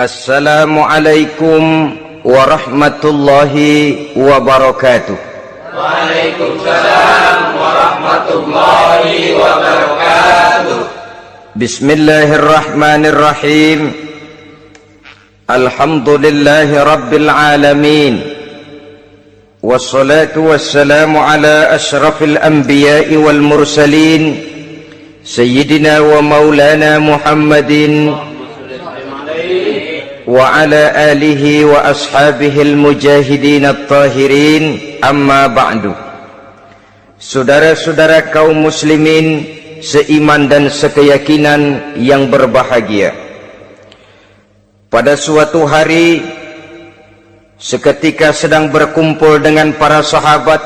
Assalamualaikum warahmatullahi wabarakatuh. Waalaikumsalam warahmatullahi wabarakatuh. Bismillahirrahmanirrahim. Alhamdulillahi rabbil alamin. Wassalatu wassalamu ala ashrafil anbiya'i wal mursalin, Sayyidina wa maulana Muhammadin wa ala alihi wa ashabihil mujahidin at-tahirin, amma ba'du. Saudara-saudara kaum muslimin seiman dan sekeyakinan yang berbahagia, pada suatu hari seketika sedang berkumpul dengan para sahabat,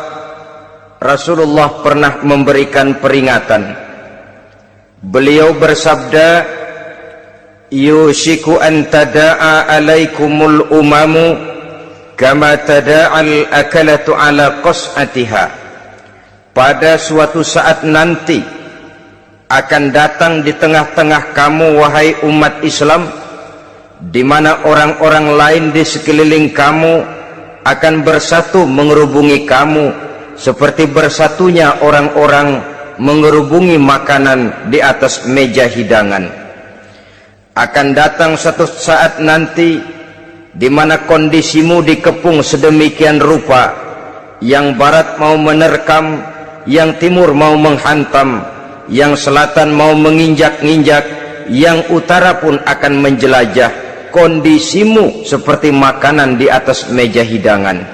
Rasulullah pernah memberikan peringatan. Beliau bersabda, yushiku an tada'a alaikumul umamu kama tada'al akalatu ala qas'atiha. Pada suatu saat nanti akan datang di tengah-tengah kamu, wahai umat Islam, di mana orang-orang lain di sekeliling kamu akan bersatu mengerubungi kamu seperti bersatunya orang-orang mengerubungi makanan di atas meja hidangan. Akan datang satu saat nanti di mana kondisimu dikepung sedemikian rupa, yang barat mau menerkam, yang timur mau menghantam, yang selatan mau menginjak-injak, yang utara pun akan menjelajah. Kondisimu seperti makanan di atas meja hidangan.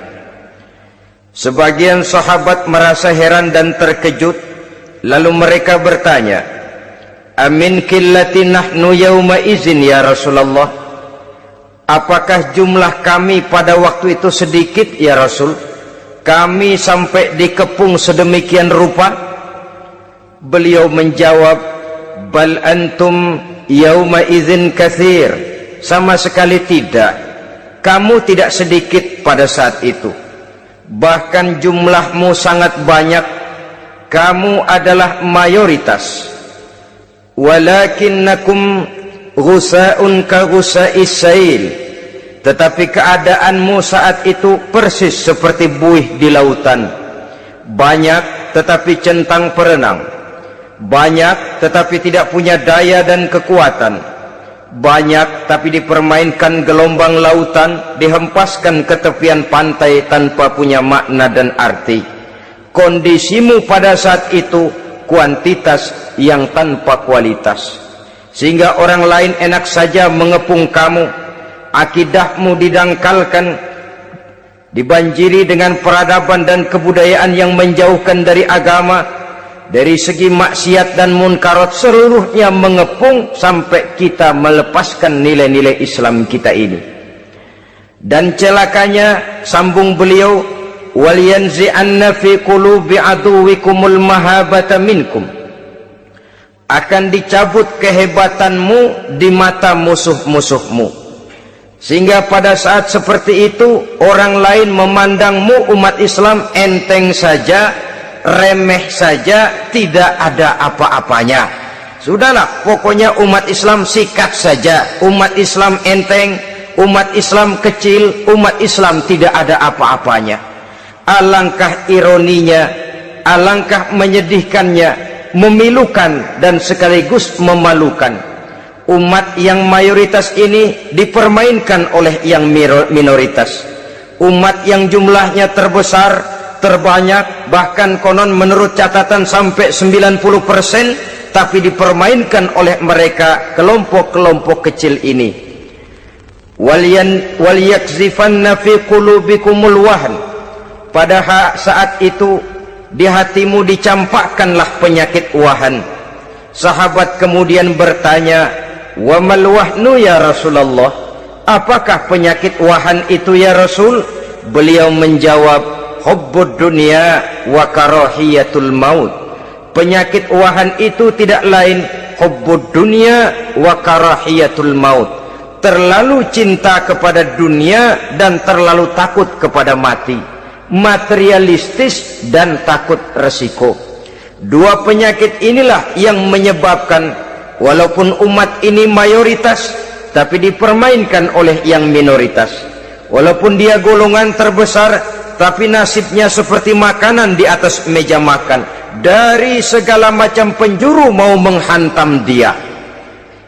Sebagian sahabat merasa heran dan terkejut, lalu mereka bertanya, amin qillati nahnu yauma izin ya Rasulullah? Apakah jumlah kami pada waktu itu sedikit ya Rasul? Kami sampai dikepung sedemikian rupa? Beliau menjawab, bal antum yauma izin katsir. Sama sekali tidak. Kamu tidak sedikit pada saat itu. Bahkan jumlahmu sangat banyak. Kamu adalah mayoritas. Walakinnakum ghusa'un ka ghusa'is sail. Tetapi keadaanmu saat itu persis seperti buih di lautan. Banyak tetapi centang perenang. Banyak tetapi tidak punya daya dan kekuatan. Banyak tapi dipermainkan gelombang lautan, dihempaskan ke tepian pantai tanpa punya makna dan arti. Kondisimu pada saat itu kuantitas yang tanpa kualitas, sehingga orang lain enak saja mengepung kamu. Akidahmu didangkalkan, dibanjiri dengan peradaban dan kebudayaan yang menjauhkan dari agama. Dari segi maksiat dan munkarat seluruhnya mengepung sampai kita melepaskan nilai-nilai Islam kita ini. Dan celakanya, sambung beliau, wal yanzi'anna fi qulubi aduwikumul mahabata minkum. Akan dicabut kehebatanmu di mata musuh-musuhmu, sehingga pada saat seperti itu orang lain memandangmu umat Islam enteng saja, remeh saja, tidak ada apa-apanya. Sudahlah, pokoknya umat Islam sikat saja. Umat Islam enteng, umat Islam kecil, umat Islam tidak ada apa-apanya. Alangkah ironinya, alangkah menyedihkannya, memilukan dan sekaligus memalukan. Umat yang mayoritas ini dipermainkan oleh yang minoritas. Umat yang jumlahnya terbesar, terbanyak, bahkan konon menurut catatan sampai 90%, tapi dipermainkan oleh mereka, kelompok-kelompok kecil ini. Wal yakzifanna fi qulubikumul wahn. Pada saat itu di hatimu dicampakkanlah penyakit wahan. Sahabat kemudian bertanya, wa mal wahnu ya Rasulullah? Apakah penyakit wahan itu ya Rasul? Beliau menjawab, hubbud dunya wa karahiyatul maut. Penyakit wahan itu tidak lain hubbud dunya wa karahiyatul maut. Terlalu cinta kepada dunia dan terlalu takut kepada mati. Materialistis dan takut resiko. Dua penyakit inilah yang menyebabkan walaupun umat ini mayoritas, tapi dipermainkan oleh yang minoritas. Walaupun dia golongan terbesar, tapi nasibnya seperti makanan di atas meja makan. Dari segala macam penjuru mau menghantam dia.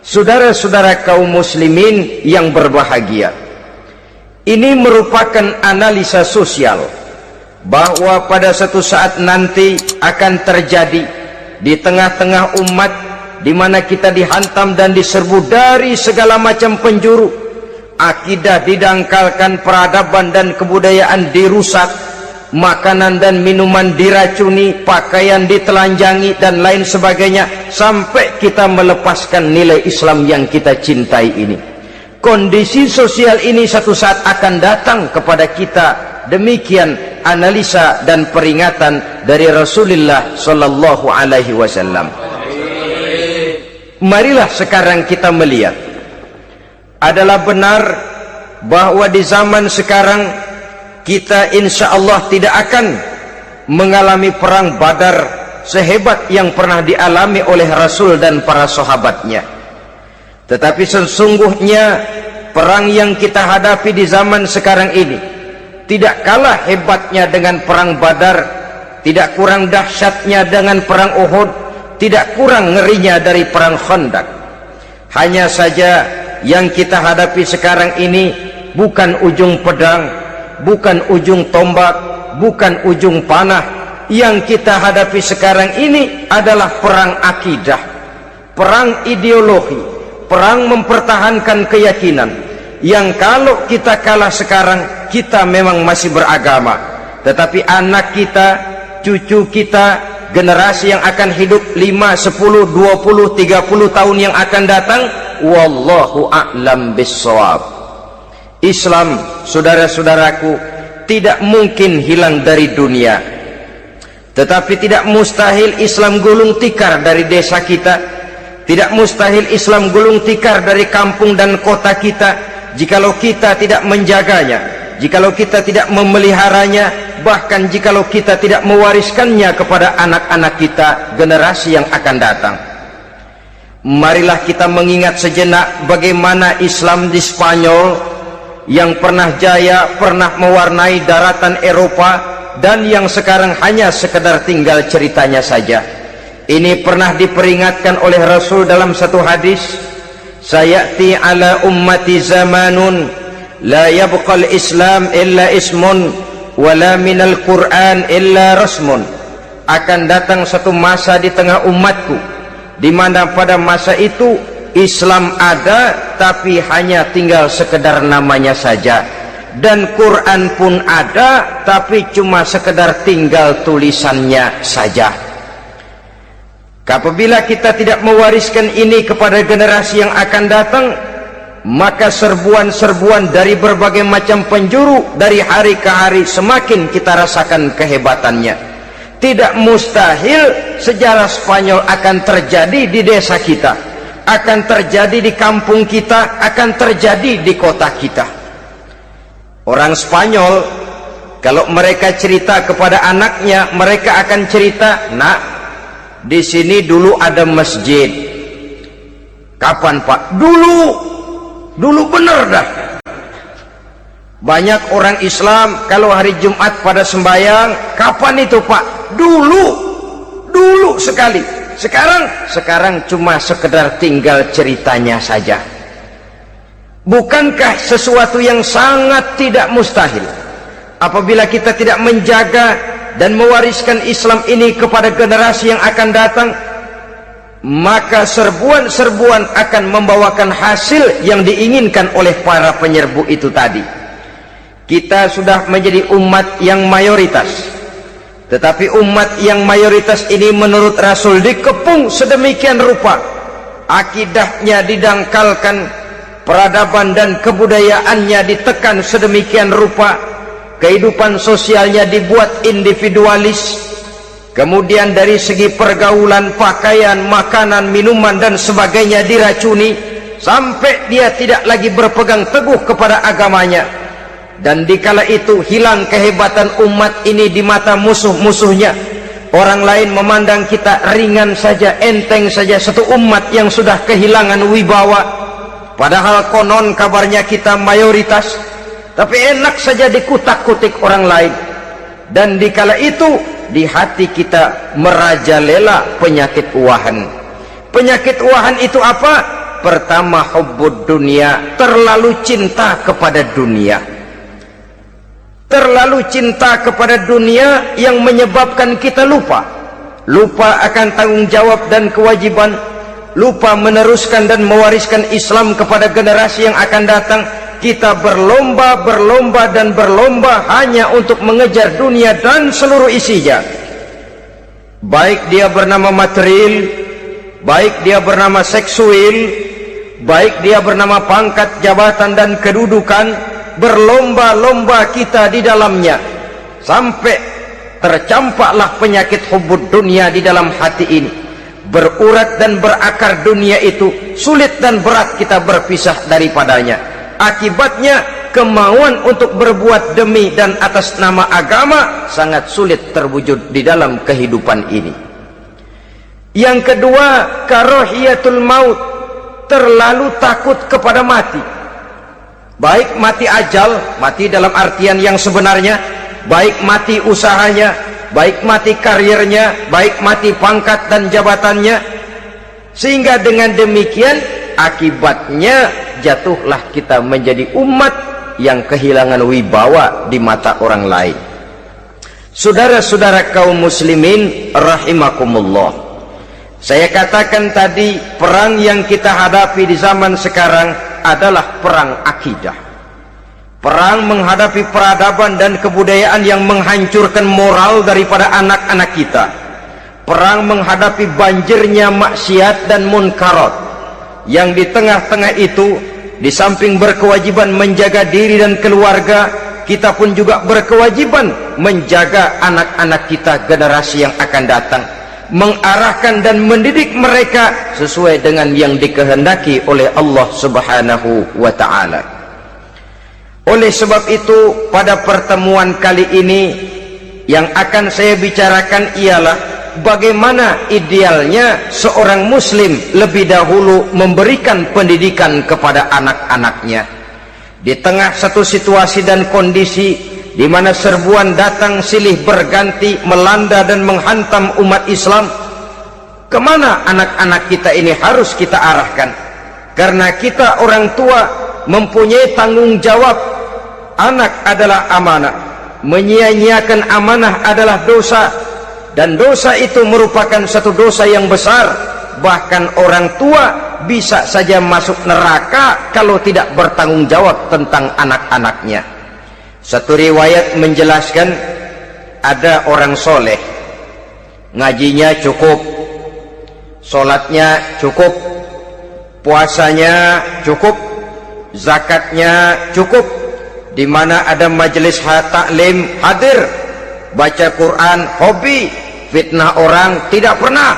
Saudara-saudara kaum muslimin yang berbahagia, ini merupakan analisa sosial bahwa pada suatu saat nanti akan terjadi di tengah-tengah umat di mana kita dihantam dan diserbu dari segala macam penjuru. Akidah didangkalkan, peradaban dan kebudayaan dirusak, makanan dan minuman diracuni, pakaian ditelanjangi dan lain sebagainya, sampai kita melepaskan nilai Islam yang kita cintai ini. Kondisi sosial ini satu saat akan datang kepada kita. Demikian analisa dan peringatan dari Rasulullah sallallahu alaihi wasallam. Marilah sekarang kita melihat, adalah benar bahwa di zaman sekarang kita insya Allah tidak akan mengalami perang Badar sehebat yang pernah dialami oleh Rasul dan para sahabatnya. Tetapi sesungguhnya perang yang kita hadapi di zaman sekarang ini tidak kalah hebatnya dengan perang Badar, tidak kurang dahsyatnya dengan perang Uhud, tidak kurang ngerinya dari perang Khandaq. Hanya saja yang kita hadapi sekarang ini bukan ujung pedang, bukan ujung tombak, bukan ujung panah. Yang kita hadapi sekarang ini adalah perang akidah, perang ideologi, perang mempertahankan keyakinan. Yang kalau kita kalah sekarang, kita memang masih beragama, tetapi anak kita, cucu kita, generasi yang akan hidup 5, 10, 20, 30 tahun yang akan datang, wallahu a'lam bissawab. Islam, saudara-saudaraku, tidak mungkin hilang dari dunia, tetapi tidak mustahil Islam gulung tikar dari desa kita, tidak mustahil Islam gulung tikar dari kampung dan kota kita, jikalau kita tidak menjaganya, jikalau kita tidak memeliharanya, bahkan jikalau kita tidak mewariskannya kepada anak-anak kita, generasi yang akan datang. Marilah kita mengingat sejenak bagaimana Islam di Spanyol yang pernah jaya, pernah mewarnai daratan Eropa, dan yang sekarang hanya sekedar tinggal ceritanya saja. Ini pernah diperingatkan oleh Rasul dalam satu hadis, sayati ala ummati zamanun la yabqal Islam illa ismun wala minal Quran illa rasmun. Akan datang satu masa di tengah umatku di mana pada masa itu Islam ada tapi hanya tinggal sekedar namanya saja, dan Quran pun ada tapi cuma sekedar tinggal tulisannya saja. Apabila kita tidak mewariskan ini kepada generasi yang akan datang, maka serbuan-serbuan dari berbagai macam penjuru dari hari ke hari semakin kita rasakan kehebatannya. Tidak mustahil sejarah Spanyol akan terjadi di desa kita, akan terjadi di kampung kita, akan terjadi di kota kita. Orang Spanyol kalau mereka cerita kepada anaknya, mereka akan cerita, "Nak, di sini dulu ada masjid." "Kapan, Pak?" Dulu bener dah. Banyak orang Islam kalau hari Jumat pada sembahyang, "Kapan itu, Pak?" Dulu sekali. Sekarang cuma sekedar tinggal ceritanya saja. Bukankah sesuatu yang sangat tidak mustahil apabila kita tidak menjaga dan mewariskan Islam ini kepada generasi yang akan datang, maka serbuan-serbuan akan membawakan hasil yang diinginkan oleh para penyerbu itu tadi. Kita sudah menjadi umat yang mayoritas, tetapi umat yang mayoritas ini menurut Rasul dikepung sedemikian rupa, akidahnya didangkalkan, peradaban dan kebudayaannya ditekan sedemikian rupa, kehidupan sosialnya dibuat individualis, kemudian dari segi pergaulan, pakaian, makanan, minuman dan sebagainya diracuni, sampai dia tidak lagi berpegang teguh kepada agamanya. Dan dikala itu hilang kehebatan umat ini di mata musuh-musuhnya. Orang lain memandang kita ringan saja, enteng saja, satu umat yang sudah kehilangan wibawa. padahal konon kabarnya kita mayoritas, tapi enak saja dikutak-kutik orang lain. Dan dikala itu di hati kita merajalela penyakit uahan. Penyakit uahan itu apa? Pertama, hubbud dunia, terlalu cinta kepada dunia. Terlalu cinta kepada dunia yang menyebabkan kita lupa akan tanggung jawab dan kewajiban, lupa meneruskan dan mewariskan Islam kepada generasi yang akan datang. Kita berlomba hanya untuk mengejar dunia dan seluruh isinya, baik dia bernama material, baik dia bernama seksual, baik dia bernama pangkat, jabatan dan kedudukan. Berlomba-lomba kita di dalamnya sampai tercampaklah penyakit hubbud dunia di dalam hati ini. Berurat dan berakar dunia itu, sulit dan berat kita berpisah daripadanya. Akibatnya kemauan untuk berbuat demi dan atas nama agama sangat sulit terwujud di dalam kehidupan ini. Yang kedua, karahiyatul maut, terlalu takut kepada mati. Baik mati ajal, mati dalam artian yang sebenarnya, baik mati usahanya, baik mati karirnya, baik mati pangkat dan jabatannya. Sehingga dengan demikian akibatnya jatuhlah kita menjadi umat yang kehilangan wibawa di mata orang lain. Saudara-saudara kaum muslimin rahimakumullah, saya katakan tadi, perang yang kita hadapi di zaman sekarang adalah perang akidah. Perang menghadapi peradaban dan kebudayaan yang menghancurkan moral daripada anak-anak kita. Perang menghadapi banjirnya maksiat dan munkarat, yang di tengah-tengah itu, di samping berkewajiban menjaga diri dan keluarga, kita pun juga berkewajiban menjaga anak-anak kita, generasi yang akan datang, mengarahkan dan mendidik mereka sesuai dengan yang dikehendaki oleh Allah Subhanahu wa ta'ala. Oleh sebab itu, pada pertemuan kali ini yang akan saya bicarakan ialah bagaimana idealnya seorang muslim lebih dahulu memberikan pendidikan kepada anak-anaknya. Di tengah satu situasi dan kondisi di mana serbuan datang silih berganti melanda dan menghantam umat Islam, kemana anak-anak kita ini harus kita arahkan? Karena kita orang tua mempunyai tanggung jawab. Anak adalah amanah, menyia-nyiakan amanah adalah dosa, dan dosa itu merupakan satu dosa yang besar. Bahkan orang tua bisa saja masuk neraka kalau tidak bertanggung jawab tentang anak-anaknya. Satu riwayat menjelaskan, ada orang soleh, ngajinya cukup, sholatnya cukup, puasanya cukup, zakatnya cukup, di mana ada majelis taklim hadir, baca Quran hobi, fitnah orang tidak pernah.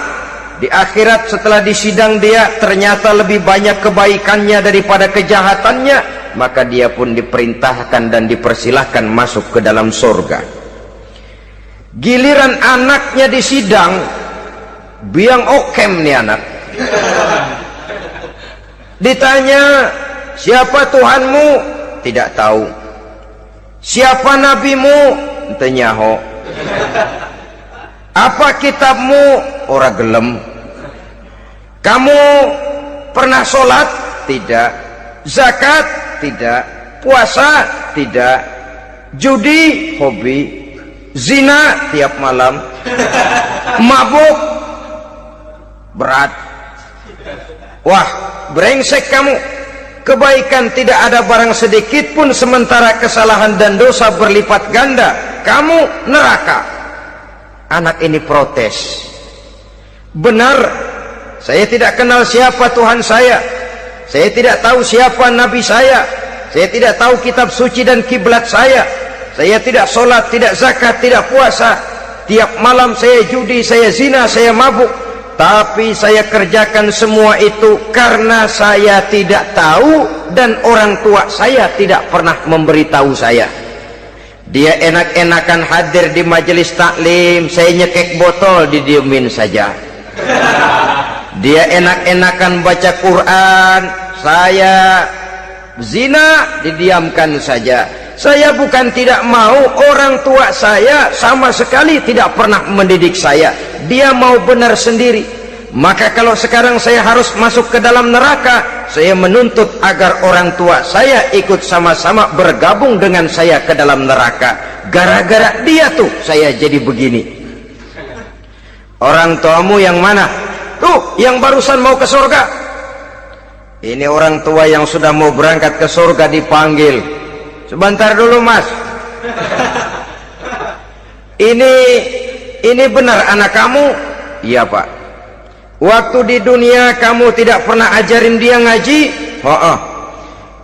Di akhirat setelah disidang dia ternyata lebih banyak kebaikannya daripada kejahatannya, maka dia pun diperintahkan dan dipersilahkan masuk ke dalam surga. Giliran anaknya disidang, biang okem nih anak. Ditanya, siapa Tuhanmu? Tidak tahu. Siapa nabimu? Ente nyaho. Apa kitabmu? Ora gelem. Kamu pernah sholat? Tidak. Zakat? Tidak. Puasa? Tidak. Judi? Hobi. Zina? Tiap malam. Mabuk? Berat. Wah, brengsek kamu. Kebaikan tidak ada barang sedikit pun, sementara kesalahan dan dosa berlipat ganda. Kamu neraka. Anak ini protes. Benar, saya tidak kenal siapa Tuhan saya. Saya tidak tahu siapa Nabi saya. Saya tidak tahu kitab suci dan kiblat saya. Saya tidak sholat, tidak zakat, tidak puasa. Tiap malam saya judi, saya zina, saya mabuk. Tapi saya kerjakan semua itu karena saya tidak tahu dan orang tua saya tidak pernah memberitahu saya. Dia enak-enakan hadir di majelis taklim, saya nyekek botol, didiemin saja. Dia enak-enakan baca Quran, saya zina, didiamkan saja. Saya bukan tidak mau, orang tua saya sama sekali tidak pernah mendidik saya, dia mau benar sendiri. Maka kalau sekarang saya harus masuk ke dalam neraka, saya menuntut agar orang tua saya ikut sama-sama bergabung dengan saya ke dalam neraka. Gara-gara dia tuh saya jadi begini. Orang tuamu yang mana? Tuh, yang barusan mau ke surga. Ini orang tua yang sudah mau berangkat ke surga dipanggil. Sebentar dulu, Mas. Ini benar anak kamu? Iya, Pak. Waktu di dunia kamu tidak pernah ajarin dia ngaji?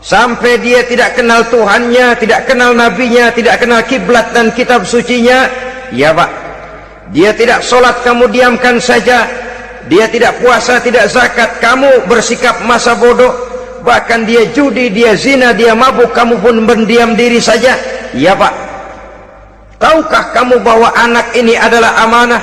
Sampai dia tidak kenal Tuhannya, tidak kenal nabinya, tidak kenal kiblat dan kitab sucinya? Ya, Pak. Dia tidak sholat, kamu diamkan saja. Dia tidak puasa, tidak zakat, kamu bersikap masa bodoh. Bahkan dia judi, dia zina, dia mabuk, kamu pun berdiam diri saja. Ya, Pak. Tahukah kamu bahwa anak ini adalah amanah?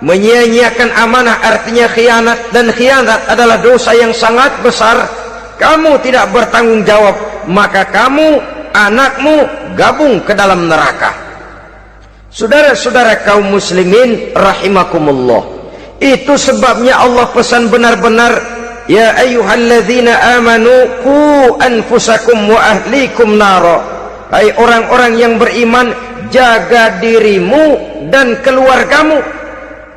Menyia-nyiakan amanah artinya khianat, dan khianat adalah dosa yang sangat besar. Kamu tidak bertanggung jawab, maka kamu, anakmu gabung ke dalam neraka. Saudara-saudara kaum muslimin rahimakumullah, itu sebabnya Allah pesan benar-benar, ya ayyuhalladzina amanu qu anfusakum wa ahlikum nara. Hai orang-orang yang beriman, jaga dirimu dan keluargamu,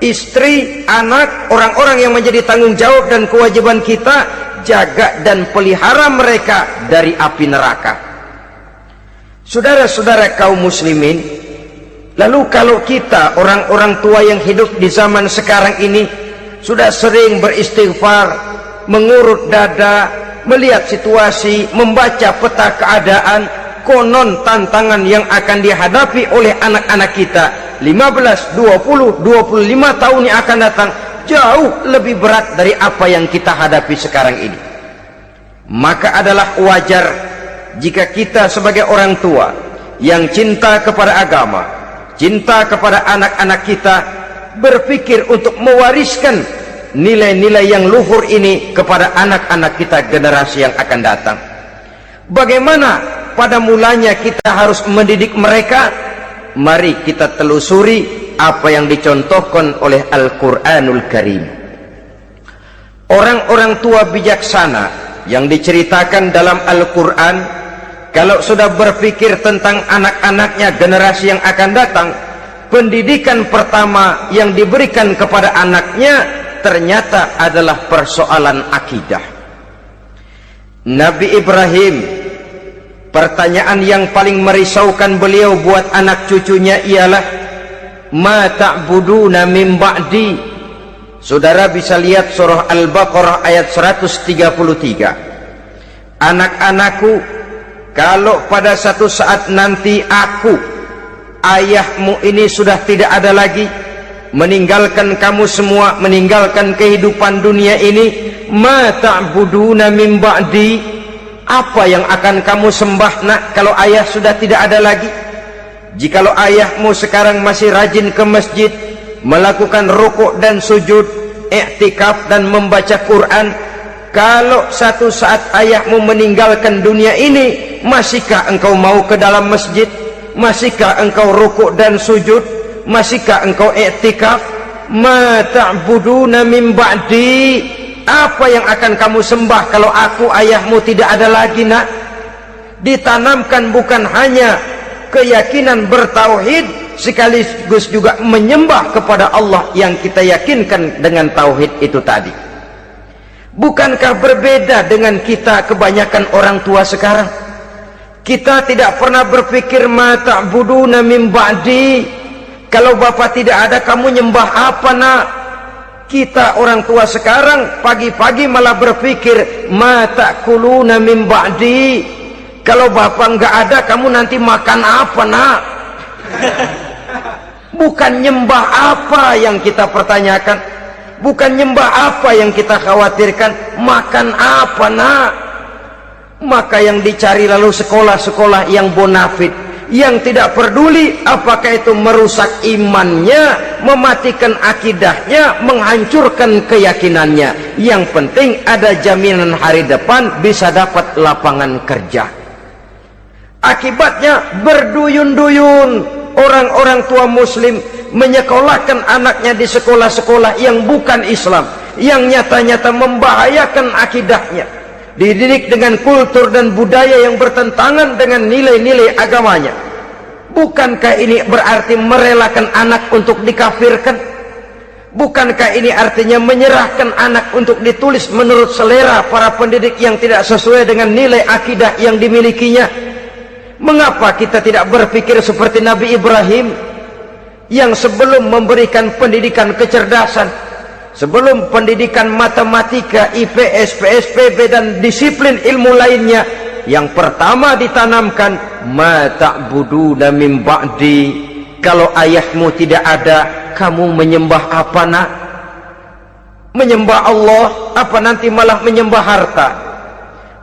istri, anak, orang-orang yang menjadi tanggung jawab dan kewajiban kita, jaga dan pelihara mereka dari api neraka. Saudara-saudara kaum muslimin, lalu kalau kita orang-orang tua yang hidup di zaman sekarang ini sudah sering beristighfar, mengurut dada, melihat situasi, membaca peta keadaan, konon tantangan yang akan dihadapi oleh anak-anak kita 15, 20, 25 tahun yang akan datang jauh lebih berat dari apa yang kita hadapi sekarang ini. Maka adalah wajar jika kita sebagai orang tua yang cinta kepada agama, cinta kepada anak-anak kita, berpikir untuk mewariskan nilai-nilai yang luhur ini kepada anak-anak kita generasi yang akan datang. Bagaimana pada mulanya kita harus mendidik mereka? Mari kita telusuri apa yang dicontohkan oleh Al-Quranul Karim. Orang-orang tua bijaksana yang diceritakan dalam Al-Quran, kalau sudah berpikir tentang anak-anaknya generasi yang akan datang, pendidikan pertama yang diberikan kepada anaknya ternyata adalah persoalan akidah. Nabi Ibrahim, pertanyaan yang paling merisaukan beliau buat anak cucunya ialah, ma ta'buduna min ba'di. Saudara bisa lihat surah Al-Baqarah ayat 133. Anak-anakku, kalau pada satu saat nanti aku, ayahmu ini sudah tidak ada lagi, meninggalkan kamu semua, meninggalkan kehidupan dunia ini, ma ta'buduna min ba'di, apa yang akan kamu sembah nak kalau ayah sudah tidak ada lagi? Jikalau ayahmu sekarang masih rajin ke masjid, melakukan rukuk dan sujud, i'tikaf dan membaca Quran, kalau satu saat ayahmu meninggalkan dunia ini, masihkah engkau mau ke dalam masjid? Masihkah engkau rukuk dan sujud? Masihkah engkau i'tikaf? Ma ta'buduna min ba'di, apa yang akan kamu sembah kalau aku ayahmu tidak ada lagi nak? Ditanamkan bukan hanya keyakinan bertauhid, sekaligus juga menyembah kepada Allah yang kita yakinkan dengan tauhid itu tadi. Bukankah berbeda dengan kita kebanyakan orang tua sekarang? Kita tidak pernah berpikir ma ta'buduna min ba'di, kalau bapak tidak ada kamu nyembah apa nak? Kita orang tua sekarang pagi-pagi malah berpikir ma ta'kuluna min ba'di, kalau bapak enggak ada kamu nanti makan apa nak? Bukan nyembah apa yang kita pertanyakan, bukan nyembah apa yang kita khawatirkan, makan apa nak? Maka yang dicari lalu sekolah-sekolah yang bonafit, yang tidak peduli apakah itu merusak imannya, mematikan akidahnya, menghancurkan keyakinannya. Yang penting ada jaminan hari depan bisa dapat lapangan kerja. Akibatnya berduyun-duyun orang-orang tua muslim menyekolahkan anaknya di sekolah-sekolah yang bukan Islam, yang nyata-nyata membahayakan akidahnya, dididik dengan kultur dan budaya yang bertentangan dengan nilai-nilai agamanya. Bukankah ini berarti merelakan anak untuk dikafirkan? Bukankah ini artinya menyerahkan anak untuk ditulis menurut selera para pendidik yang tidak sesuai dengan nilai akidah yang dimilikinya? Mengapa kita tidak berpikir seperti Nabi Ibrahim yang sebelum memberikan pendidikan kecerdasan, sebelum pendidikan matematika, IPS, PSPB dan disiplin ilmu lainnya, yang pertama ditanamkan, ma ta'buduna min ba'di, kalau ayahmu tidak ada, kamu menyembah apa nak? Menyembah Allah, apa nanti malah menyembah harta?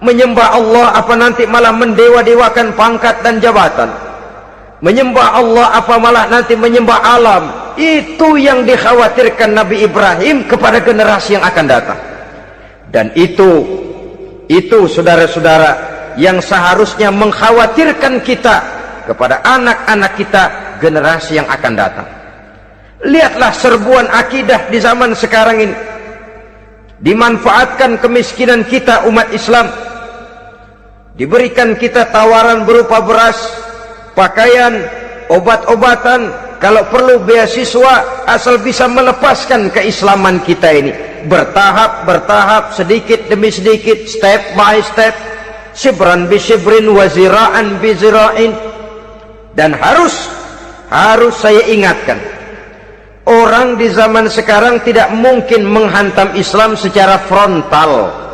Menyembah Allah, apa nanti malah mendewa-dewakan pangkat dan jabatan? Menyembah Allah, apa malah nanti menyembah alam? Itu yang dikhawatirkan Nabi Ibrahim kepada generasi yang akan datang. Dan itu saudara-saudara yang seharusnya mengkhawatirkan kita kepada anak-anak kita, generasi yang akan datang. Lihatlah serbuan akidah di zaman sekarang ini. Dimanfaatkan kemiskinan kita umat Islam. Diberikan kita tawaran berupa beras, pakaian, obat-obatan, kalau perlu beasiswa, asal bisa melepaskan keislaman kita ini. Bertahap, sedikit demi sedikit, step by step, shibran bi shibrin wa zira'an bi zira'in. Dan harus saya ingatkan, orang di zaman sekarang tidak mungkin menghantam Islam secara frontal.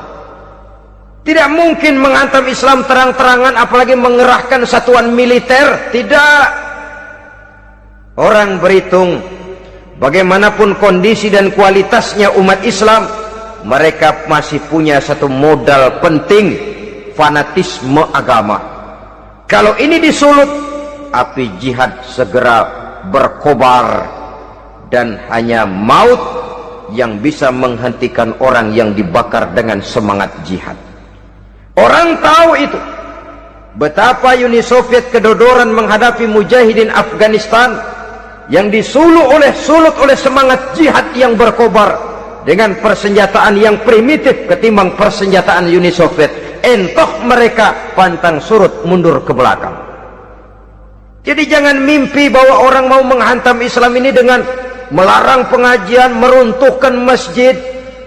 Tidak mungkin menghantam Islam terang-terangan, apalagi mengerahkan satuan militer. Tidak. Orang berhitung bagaimanapun kondisi dan kualitasnya umat Islam, mereka masih punya satu modal penting, fanatisme agama. Kalau ini disulut, api jihad segera berkobar, dan hanya maut yang bisa menghentikan orang yang dibakar dengan semangat jihad. Orang tahu itu. Betapa Uni Soviet kedodoran menghadapi mujahidin Afghanistan yang disulut oleh semangat jihad yang berkobar dengan persenjataan yang primitif ketimbang persenjataan Uni Soviet. Entoh mereka pantang surut mundur ke belakang. Jadi jangan mimpi bahwa orang mau menghantam Islam ini dengan melarang pengajian, meruntuhkan masjid,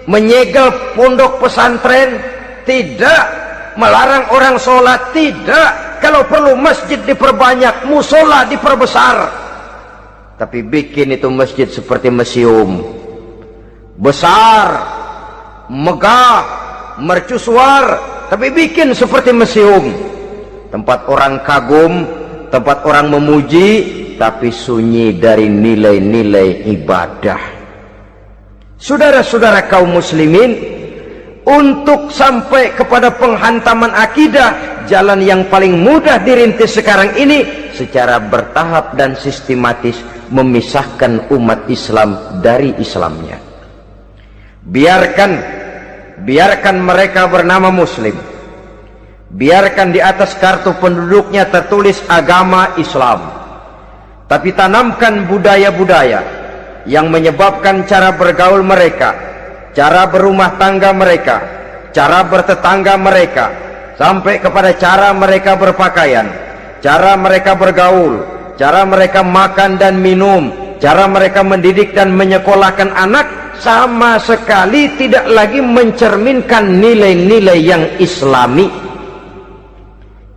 menyegel pondok pesantren. Tidak. Melarang orang sholat. Tidak. Kalau perlu masjid diperbanyak, musola diperbesar. Tapi bikin itu masjid seperti museum, besar, megah, mercusuar, tapi bikin seperti museum, tempat orang kagum, tempat orang memuji, tapi sunyi dari nilai-nilai ibadah. Saudara-saudara kaum muslimin, untuk sampai kepada penghantaman akidah, jalan yang paling mudah dirintis sekarang ini secara bertahap dan sistematis, memisahkan umat Islam dari Islamnya. Biarkan mereka bernama muslim, biarkan di atas kartu penduduknya tertulis agama Islam, tapi tanamkan budaya-budaya yang menyebabkan cara bergaul mereka, cara berumah tangga mereka, cara bertetangga mereka, sampai kepada cara mereka berpakaian, cara mereka bergaul, cara mereka makan dan minum, cara mereka mendidik dan menyekolahkan anak, sama sekali tidak lagi mencerminkan nilai-nilai yang islami.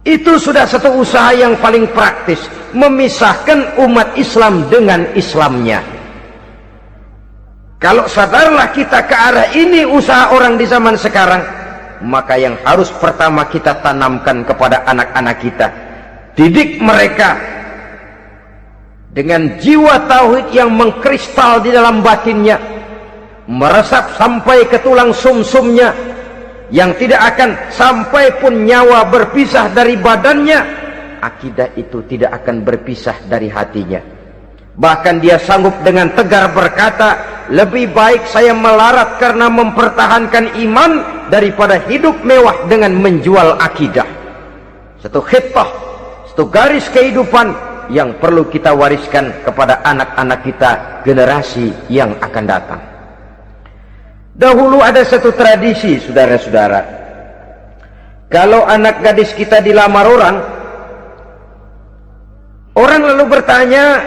Itu sudah satu usaha yang paling praktis, memisahkan umat Islam dengan Islamnya. Kalau sadarlah kita ke arah ini usaha orang di zaman sekarang, maka yang harus pertama kita tanamkan kepada anak-anak kita, didik mereka dengan jiwa tauhid yang mengkristal di dalam batinnya, meresap sampai ke tulang sumsumnya, yang tidak akan sampai pun nyawa berpisah dari badannya, akidah itu tidak akan berpisah dari hatinya. Bahkan dia sanggup dengan tegar berkata, lebih baik saya melarat karena mempertahankan iman daripada hidup mewah dengan menjual akidah. Satu khittah, satu garis kehidupan yang perlu kita wariskan kepada anak-anak kita, generasi yang akan datang. Dahulu ada satu tradisi, saudara-saudara. Kalau anak gadis kita dilamar orang lalu bertanya,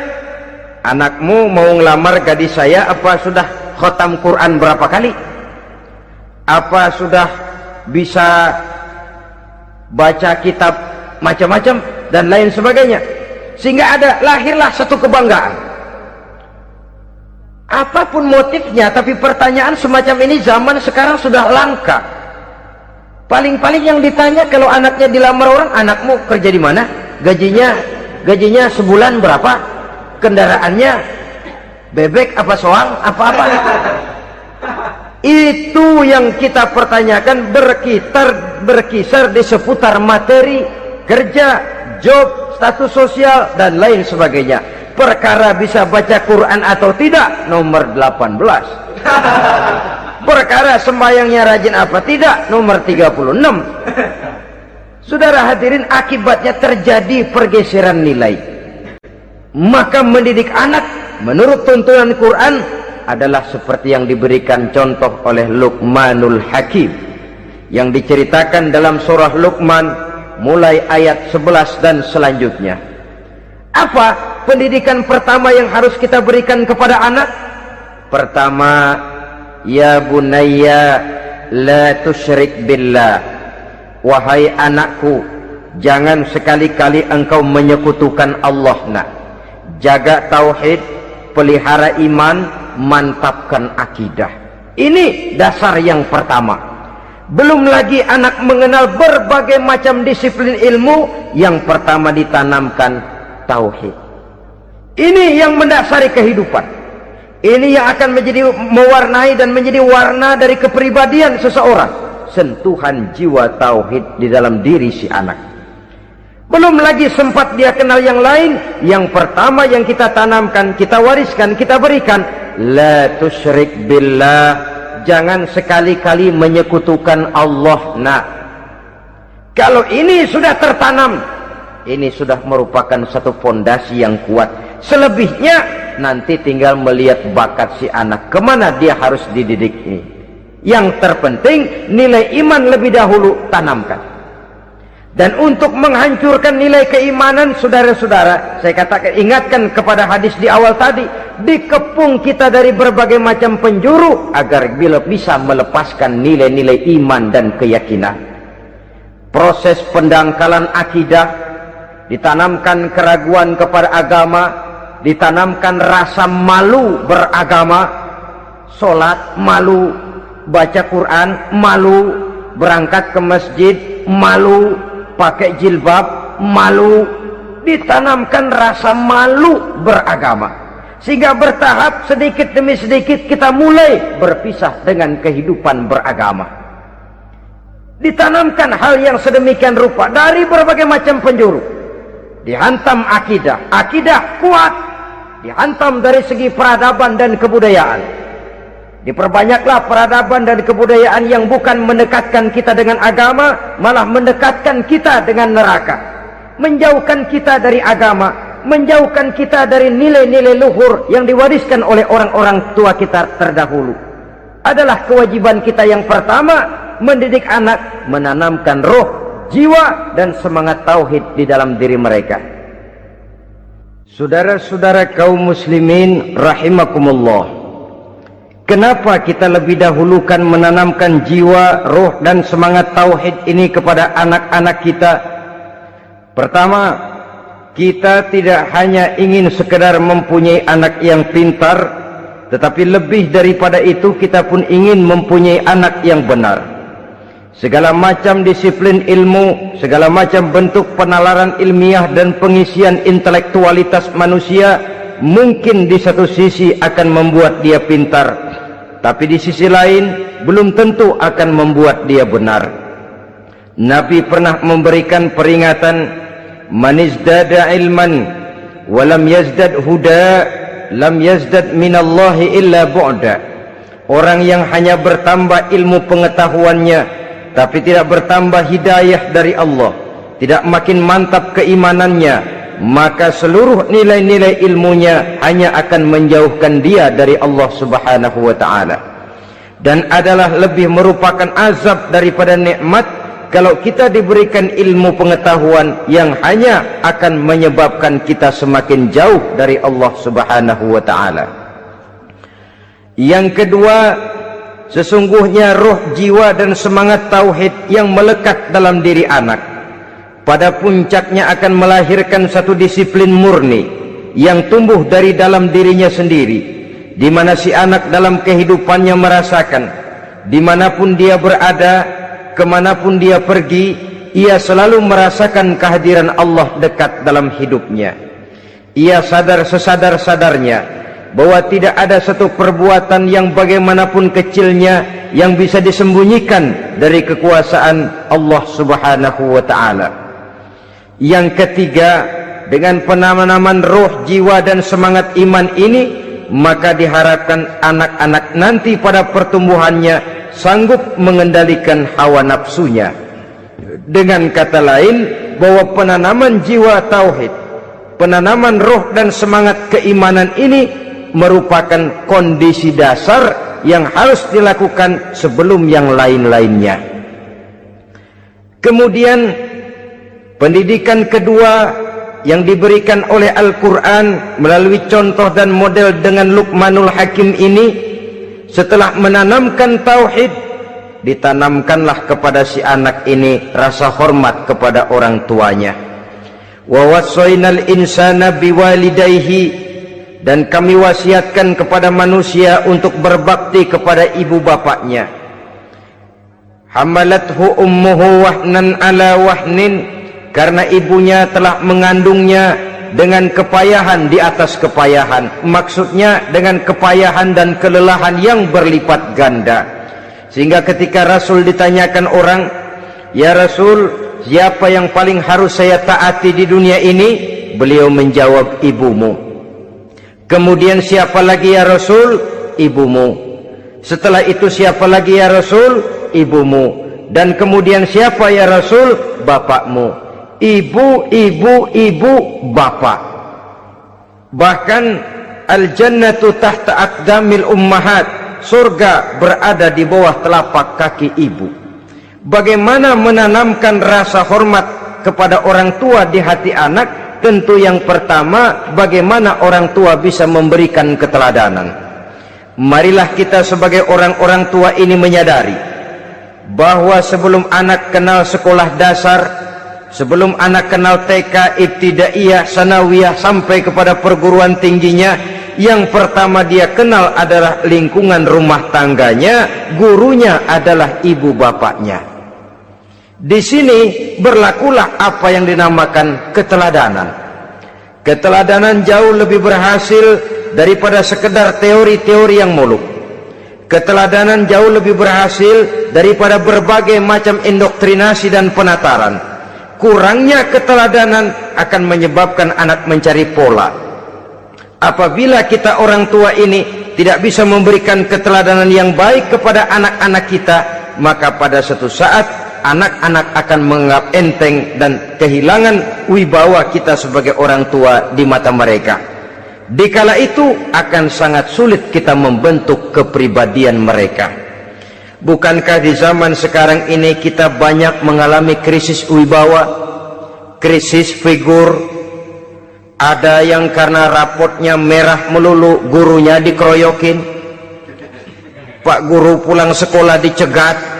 anakmu mau ngelamar gadis saya, apa sudah khatam Quran berapa kali? Apa sudah bisa baca kitab macam-macam dan lain sebagainya? Sehingga lahirlah satu kebanggaan. Apapun motifnya, tapi pertanyaan semacam ini zaman sekarang sudah langka. Paling-paling yang ditanya kalau anaknya dilamar orang, anakmu kerja di mana? Gajinya sebulan berapa? Kendaraannya bebek apa soang apa-apa. Itu yang kita pertanyakan, berkisar di seputar materi, kerja, job, status sosial dan lain sebagainya. Perkara bisa baca Quran atau tidak, nomor 18. Perkara sembahyangnya rajin apa tidak, nomor 36. Saudara hadirin, akibatnya terjadi pergeseran nilai. Maka mendidik anak menurut tuntunan Quran adalah seperti yang diberikan contoh oleh Luqmanul Hakim, yang diceritakan dalam surah Luqman mulai ayat 11 dan selanjutnya. Apa pendidikan pertama yang harus kita berikan kepada anak? Pertama, ya bunayya la tusyrik billah. Wahai anakku, jangan sekali-kali engkau menyekutukan Allah. Jaga tauhid, pelihara iman, mantapkan akidah. Ini dasar yang pertama. Belum lagi anak mengenal berbagai macam disiplin ilmu, yang pertama ditanamkan tauhid. Ini yang mendasari kehidupan. Ini yang akan menjadi mewarnai dan menjadi warna dari kepribadian seseorang. Sentuhan jiwa tauhid di dalam diri si anak. Belum lagi sempat dia kenal yang lain. Yang pertama yang kita tanamkan, kita wariskan, kita berikan, la tusyrik billah. Jangan sekali-kali menyekutukan Allah. Kalau ini sudah tertanam, ini sudah merupakan satu fondasi yang kuat. Selebihnya nanti tinggal melihat bakat si anak, kemana dia harus dididik ini. Yang terpenting nilai iman lebih dahulu tanamkan. Dan untuk menghancurkan nilai keimanan, saudara-saudara, saya katakan, ingatkan kepada hadis di awal tadi, dikepung kita dari berbagai macam penjuru agar bila bisa melepaskan nilai-nilai iman dan keyakinan. Proses pendangkalan akidah, ditanamkan keraguan kepada agama, ditanamkan rasa malu beragama, sholat malu, baca Quran malu, berangkat ke masjid malu, pakai jilbab malu. Ditanamkan rasa malu beragama, sehingga bertahap sedikit demi sedikit kita mulai berpisah dengan kehidupan beragama. Ditanamkan hal yang sedemikian rupa dari berbagai macam penjuru. Dihantam akidah, akidah kuat, dihantam dari segi peradaban dan kebudayaan. Diperbanyaklah peradaban dan kebudayaan yang bukan mendekatkan kita dengan agama, malah mendekatkan kita dengan neraka. Menjauhkan kita dari agama, menjauhkan kita dari nilai-nilai luhur yang diwariskan oleh orang-orang tua kita terdahulu. Adalah kewajiban kita yang pertama, mendidik anak, menanamkan roh, jiwa dan semangat tauhid di dalam diri mereka. Saudara-saudara kaum muslimin rahimakumullah, kenapa kita lebih dahulukan menanamkan jiwa, roh dan semangat tauhid ini kepada anak-anak kita? Pertama, kita tidak hanya ingin sekedar mempunyai anak yang pintar, tetapi lebih daripada itu kita pun ingin mempunyai anak yang benar. Segala macam disiplin ilmu, segala macam bentuk penalaran ilmiah dan pengisian intelektualitas manusia mungkin di satu sisi akan membuat dia pintar, tapi di sisi lain belum tentu akan membuat dia benar. Nabi pernah memberikan peringatan, man izdada ilman wa lam yazdad huda lam yazdad minallahi illa bu'da. Orang yang hanya bertambah ilmu pengetahuannya tapi tidak bertambah hidayah dari Allah, tidak makin mantap keimanannya, maka seluruh nilai-nilai ilmunya hanya akan menjauhkan dia dari Allah Subhanahu wa ta'ala. Dan adalah lebih merupakan azab daripada nikmat kalau kita diberikan ilmu pengetahuan yang hanya akan menyebabkan kita semakin jauh dari Allah Subhanahu wa ta'ala. Yang kedua, sesungguhnya roh, jiwa dan semangat tauhid yang melekat dalam diri anak pada puncaknya akan melahirkan satu disiplin murni yang tumbuh dari dalam dirinya sendiri, di mana si anak dalam kehidupannya merasakan dimanapun dia berada, kemanapun dia pergi, ia selalu merasakan kehadiran Allah dekat dalam hidupnya. Ia sadar sesadar-sadarnya bahwa tidak ada satu perbuatan yang bagaimanapun kecilnya yang bisa disembunyikan dari kekuasaan Allah Subhanahu wa ta'ala. Yang ketiga, dengan penanaman roh, jiwa dan semangat iman ini, maka diharapkan anak-anak nanti pada pertumbuhannya sanggup mengendalikan hawa nafsunya. Dengan kata lain, bahwa penanaman jiwa tauhid, penanaman roh dan semangat keimanan ini merupakan kondisi dasar yang harus dilakukan sebelum yang lain-lainnya. Kemudian pendidikan kedua yang diberikan oleh Al-Quran melalui contoh dan model dengan Luqmanul Hakim ini, setelah menanamkan tauhid, ditanamkanlah kepada si anak ini rasa hormat kepada orang tuanya. Wa wassaynal insana biwalidayhi, dan kami wasiatkan kepada manusia untuk berbakti kepada ibu bapaknya. Hamalathu ummuhu wahnan ala wahnin, karena ibunya telah mengandungnya dengan kepayahan di atas kepayahan, maksudnya dengan kepayahan dan kelelahan yang berlipat ganda. Sehingga ketika Rasul ditanyakan orang, "Ya Rasul, siapa yang paling harus saya taati di dunia ini?" Beliau menjawab, "Ibumu." Kemudian, "Siapa lagi ya Rasul?" "Ibumu." Setelah itu, "Siapa lagi ya Rasul?" "Ibumu." Dan kemudian, "Siapa ya Rasul?" "Bapakmu." Ibu, ibu, ibu, bapak. Bahkan al-jannatu tahta aqdamil ummahat, surga berada di bawah telapak kaki ibu. Bagaimana menanamkan rasa hormat kepada orang tua di hati anak? Tentu yang pertama, bagaimana orang tua bisa memberikan keteladanan. Marilah kita sebagai orang-orang tua ini menyadari bahwa sebelum anak kenal sekolah dasar, sebelum anak kenal TK, ibtidaiyah, sanawiyah sampai kepada perguruan tingginya, yang pertama dia kenal adalah lingkungan rumah tangganya, gurunya adalah ibu bapaknya. Di sini berlakulah apa yang dinamakan keteladanan. Keteladanan jauh lebih berhasil daripada sekedar teori-teori yang muluk. Keteladanan jauh lebih berhasil daripada berbagai macam indoktrinasi dan penataran. Kurangnya keteladanan akan menyebabkan anak mencari pola. Apabila kita orang tua ini tidak bisa memberikan keteladanan yang baik kepada anak-anak kita, maka pada suatu saat anak-anak akan menganggap enteng dan kehilangan wibawa kita sebagai orang tua di mata mereka. Dikala itu akan sangat sulit kita membentuk kepribadian mereka. Bukankah di zaman sekarang ini kita banyak mengalami krisis wibawa, krisis figur? Ada yang karena rapotnya merah melulu, gurunya dikeroyokin. Pak guru pulang sekolah dicegat.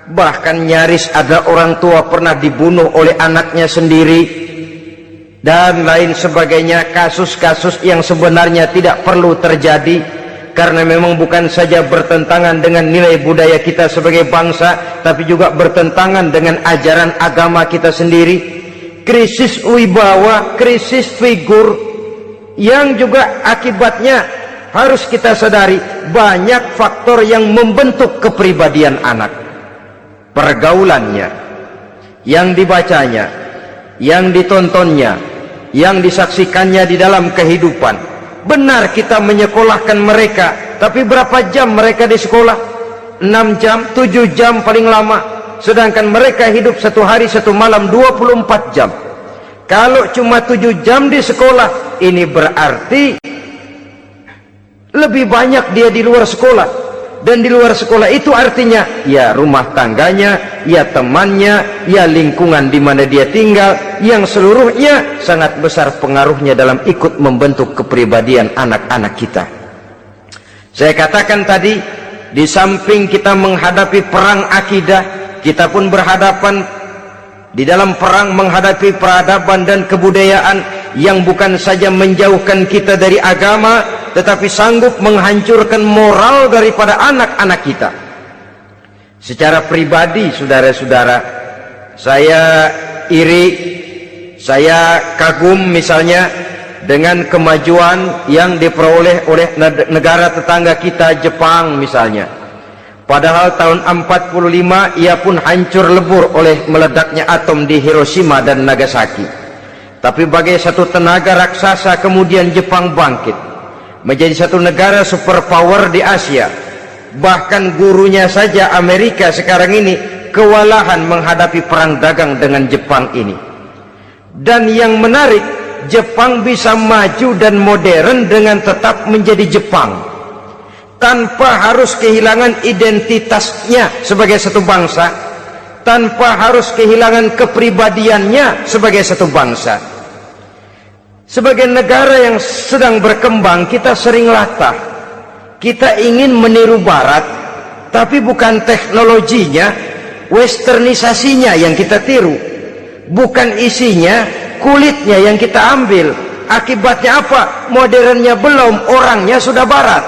Bahkan nyaris ada orang tua pernah dibunuh oleh anaknya sendiri, dan lain sebagainya. Kasus-kasus yang sebenarnya tidak perlu terjadi, karena memang bukan saja bertentangan dengan nilai budaya kita sebagai bangsa, tapi juga bertentangan dengan ajaran agama kita sendiri. Krisis wibawa, krisis figur, yang juga akibatnya harus kita sadari banyak faktor yang membentuk kepribadian anak. Pergaulannya, yang dibacanya, yang ditontonnya, yang disaksikannya di dalam kehidupan. Benar kita menyekolahkan mereka, tapi berapa jam mereka di sekolah? 6 jam, 7 jam paling lama. Sedangkan mereka hidup satu hari satu malam 24 jam. Kalau cuma 7 jam di sekolah, ini berarti lebih banyak dia di luar sekolah. Dan di luar sekolah itu artinya ya rumah tangganya, ya temannya, ya lingkungan di mana dia tinggal, yang seluruhnya sangat besar pengaruhnya dalam ikut membentuk kepribadian anak-anak kita. Saya katakan tadi, di samping kita menghadapi perang akidah, kita pun berhadapan di dalam perang menghadapi peradaban dan kebudayaan yang bukan saja menjauhkan kita dari agama, tetapi sanggup menghancurkan moral daripada anak-anak kita. Secara pribadi, saudara-saudara, saya iri, saya kagum misalnya dengan kemajuan yang diperoleh oleh negara tetangga kita, Jepang misalnya. Padahal tahun 45 ia pun hancur lebur oleh meledaknya atom di Hiroshima dan Nagasaki. Tapi bagai satu tenaga raksasa kemudian Jepang bangkit menjadi satu negara superpower di Asia. Bahkan gurunya saja Amerika sekarang ini kewalahan menghadapi perang dagang dengan Jepang ini. Dan yang menarik, Jepang bisa maju dan modern dengan tetap menjadi Jepang, tanpa harus kehilangan identitasnya sebagai satu bangsa, tanpa harus kehilangan kepribadiannya sebagai satu bangsa. Sebagai negara yang sedang berkembang, kita sering latah. Kita ingin meniru barat, tapi bukan teknologinya, westernisasinya yang kita tiru. Bukan isinya, kulitnya yang kita ambil. Akibatnya apa? Modernnya belum, orangnya sudah barat.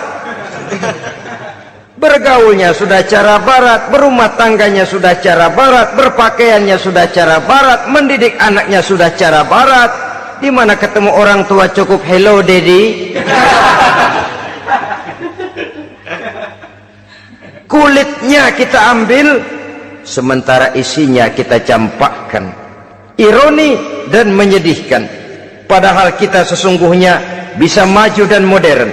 Bergaulnya sudah cara barat, berumah tangganya sudah cara barat, berpakaiannya sudah cara barat, mendidik anaknya sudah cara barat. Di mana ketemu orang tua cukup hello daddy. Kulitnya kita ambil, sementara isinya kita campakkan. Ironi dan menyedihkan. Padahal kita sesungguhnya bisa maju dan modern,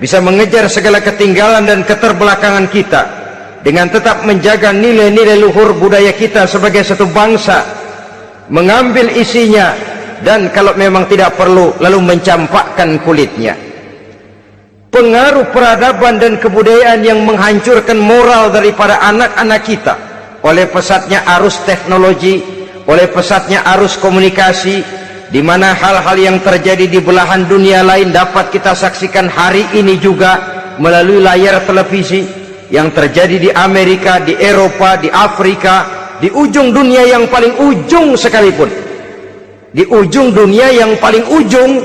bisa mengejar segala ketinggalan dan keterbelakangan kita dengan tetap menjaga nilai-nilai luhur budaya kita sebagai satu bangsa, mengambil isinya, dan kalau memang tidak perlu lalu mencampakkan kulitnya. Pengaruh peradaban dan kebudayaan yang menghancurkan moral daripada anak-anak kita oleh pesatnya arus teknologi, oleh pesatnya arus komunikasi, di mana hal-hal yang terjadi di belahan dunia lain dapat kita saksikan hari ini juga melalui layar televisi. Yang terjadi di Amerika, di Eropa, di Afrika, di ujung dunia yang paling ujung sekalipun, di ujung dunia yang paling ujung,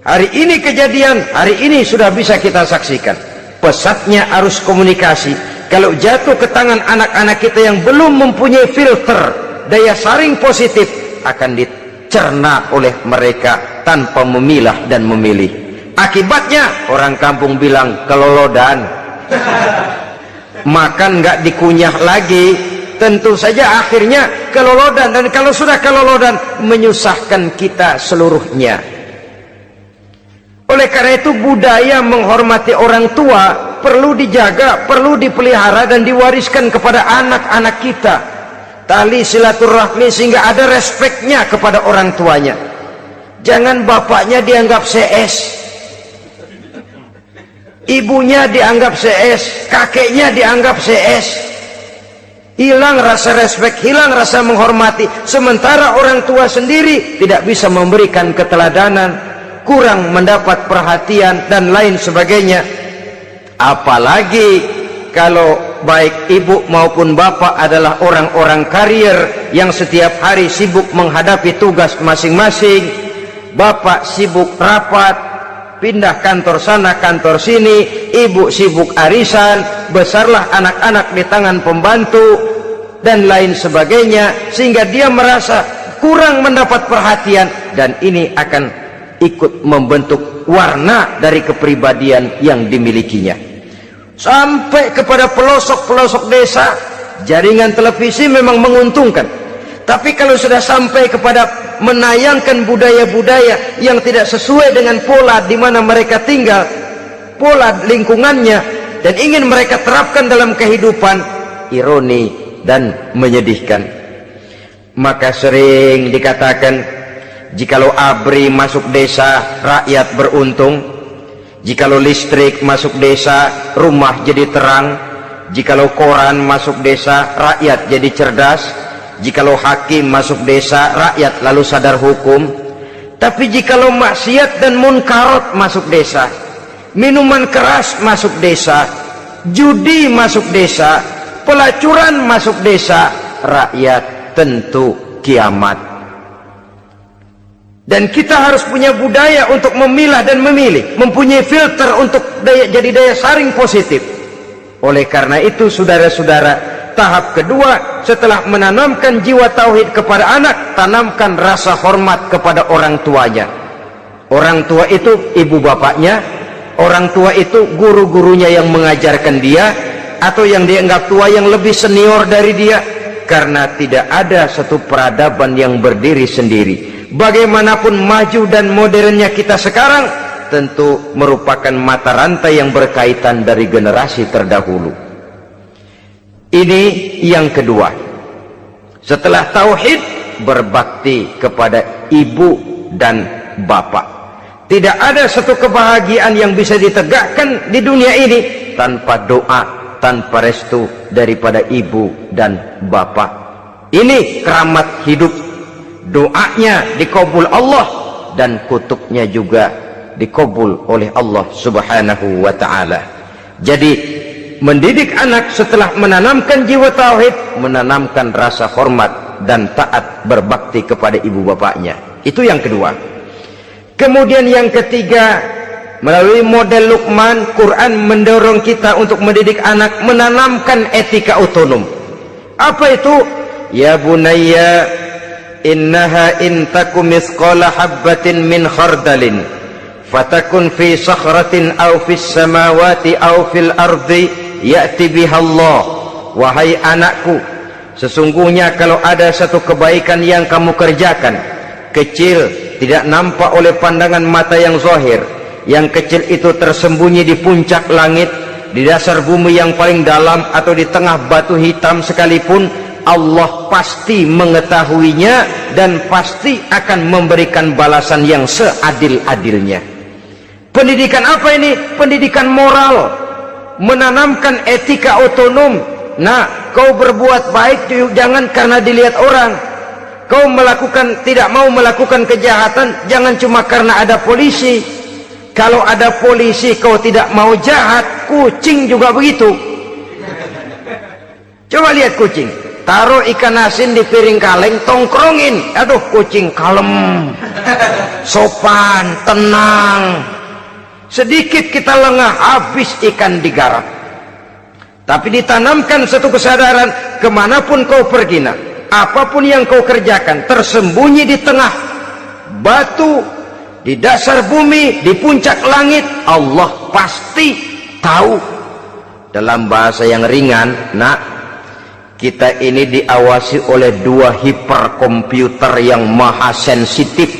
hari ini kejadian, hari ini sudah bisa kita saksikan. Pesatnya arus komunikasi, kalau jatuh ke tangan anak-anak kita yang belum mempunyai filter, daya saring positif, akan dicerna oleh mereka tanpa memilah dan memilih. Akibatnya orang kampung bilang kelolodan. Makan nggak dikunyah lagi. Tentu saja akhirnya kelolodan, dan kalau sudah kelolodan menyusahkan kita seluruhnya. Oleh karena itu budaya menghormati orang tua perlu dijaga, perlu dipelihara dan diwariskan kepada anak-anak kita. Tali silaturahmi sehingga ada respeknya kepada orang tuanya. Jangan bapaknya dianggap CS, ibunya dianggap CS, kakeknya dianggap CS. Hilang rasa respek, hilang rasa menghormati. Sementara orang tua sendiri tidak bisa memberikan keteladanan, kurang mendapat perhatian dan lain sebagainya. Apalagi kalau baik ibu maupun bapak adalah orang-orang karier yang setiap hari sibuk menghadapi tugas masing-masing. Bapak sibuk rapat, pindah kantor sana kantor sini, ibu sibuk arisan, besarlah anak-anak di tangan pembantu dan lain sebagainya, sehingga dia merasa kurang mendapat perhatian, dan ini akan ikut membentuk warna dari kepribadian yang dimilikinya. Sampai kepada pelosok-pelosok desa, jaringan televisi memang menguntungkan, Tapi kalau sudah sampai kepada menayangkan budaya-budaya yang tidak sesuai dengan pola di mana mereka tinggal, pola lingkungannya, dan ingin mereka terapkan dalam kehidupan, ironi dan menyedihkan. Maka sering dikatakan, jikalau ABRI masuk desa, rakyat beruntung. Jikalau listrik masuk desa, rumah jadi terang. Jikalau koran masuk desa, rakyat jadi cerdas. Jikalau hakim masuk desa, rakyat lalu sadar hukum. Tapi jikalau maksiat dan munkarat masuk desa, minuman keras masuk desa, judi masuk desa, pelacuran masuk desa, rakyat tentu kiamat. Dan kita harus punya budaya untuk memilah dan memilih, mempunyai filter untuk jadi daya saring positif. Oleh karena itu, saudara-saudara, tahap kedua setelah menanamkan jiwa tauhid kepada anak, tanamkan rasa hormat kepada orang tuanya. Orang tua itu ibu bapaknya, orang tua itu guru-gurunya yang mengajarkan dia, atau yang dianggap tua yang lebih senior dari dia. Karena tidak ada satu peradaban yang berdiri sendiri. Bagaimanapun maju dan modernnya kita sekarang, tentu merupakan mata rantai yang berkaitan dari generasi terdahulu. Ini yang kedua. Setelah tauhid, berbakti kepada ibu dan bapak. Tidak ada satu kebahagiaan yang bisa ditegakkan di dunia ini tanpa doa, tanpa restu daripada ibu dan bapak. Ini keramat hidup. Doanya dikabul Allah dan kutuknya juga dikabul oleh Allah Subhanahu wa ta'ala. Jadi mendidik anak setelah menanamkan jiwa tauhid, menanamkan rasa hormat dan taat berbakti kepada ibu bapaknya. Itu yang kedua. Kemudian yang ketiga, melalui model Luqman, Quran mendorong kita untuk mendidik anak, menanamkan etika otonom. Apa itu? Ya bunayya innaha in takum mithqala habbatin min khardalin fatakun fi sakhratin aw fis samawati aw fil ardi ya'ti biha Allah. Wahai anakku, sesungguhnya kalau ada satu kebaikan yang kamu kerjakan, kecil, tidak nampak oleh pandangan mata yang zahir, yang kecil itu tersembunyi di puncak langit, di dasar bumi yang paling dalam, atau di tengah batu hitam sekalipun, Allah pasti mengetahuinya dan pasti akan memberikan balasan yang seadil-adilnya. Pendidikan apa ini? Pendidikan moral, menanamkan etika otonom. Nah, kau berbuat baik jangan karena dilihat orang. Kau tidak mau melakukan kejahatan jangan cuma karena ada polisi. Kalau ada polisi kau tidak mau jahat, kucing juga begitu. Coba lihat kucing, taruh ikan asin di piring kaleng, tongkrongin, aduh kucing kalem, sopan, tenang. Sedikit kita lengah, habis ikan digarap. Tapi ditanamkan satu kesadaran, kemanapun kau pergi, nak, apapun yang kau kerjakan, tersembunyi di tengah batu, di dasar bumi, di puncak langit, Allah pasti tahu. Dalam bahasa yang ringan, nak, kita ini diawasi oleh dua hiperkomputer yang maha sensitif,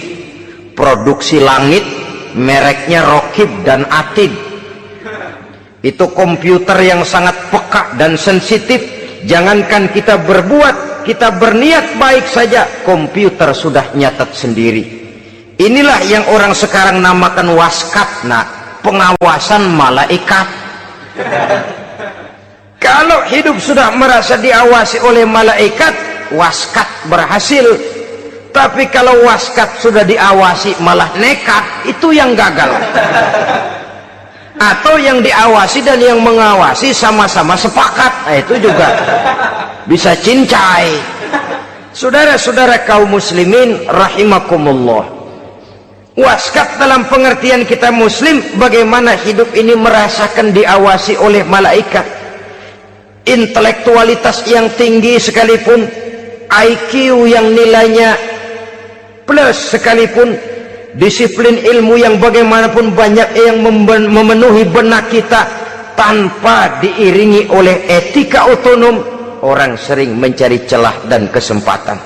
produksi langit, mereknya Rokib dan Atid. Itu komputer yang sangat peka dan sensitif. Jangankan kita berbuat, kita berniat baik saja, komputer sudah nyatat sendiri. Inilah yang orang sekarang namakan waskat, nah, pengawasan malaikat. Kalau hidup sudah merasa diawasi oleh malaikat, waskat berhasil. Tapi kalau waskat sudah diawasi malah nekat, itu yang gagal. Atau yang diawasi dan yang mengawasi sama-sama sepakat, nah, itu juga bisa cincai. Saudara-saudara kaum muslimin rahimakumullah, waskat dalam pengertian kita muslim, bagaimana hidup ini merasakan diawasi oleh malaikat. Intelektualitas yang tinggi sekalipun, IQ yang nilainya plus sekalipun, disiplin ilmu yang bagaimanapun banyak yang memenuhi benak kita, tanpa diiringi oleh etika otonom, orang sering mencari celah dan kesempatan.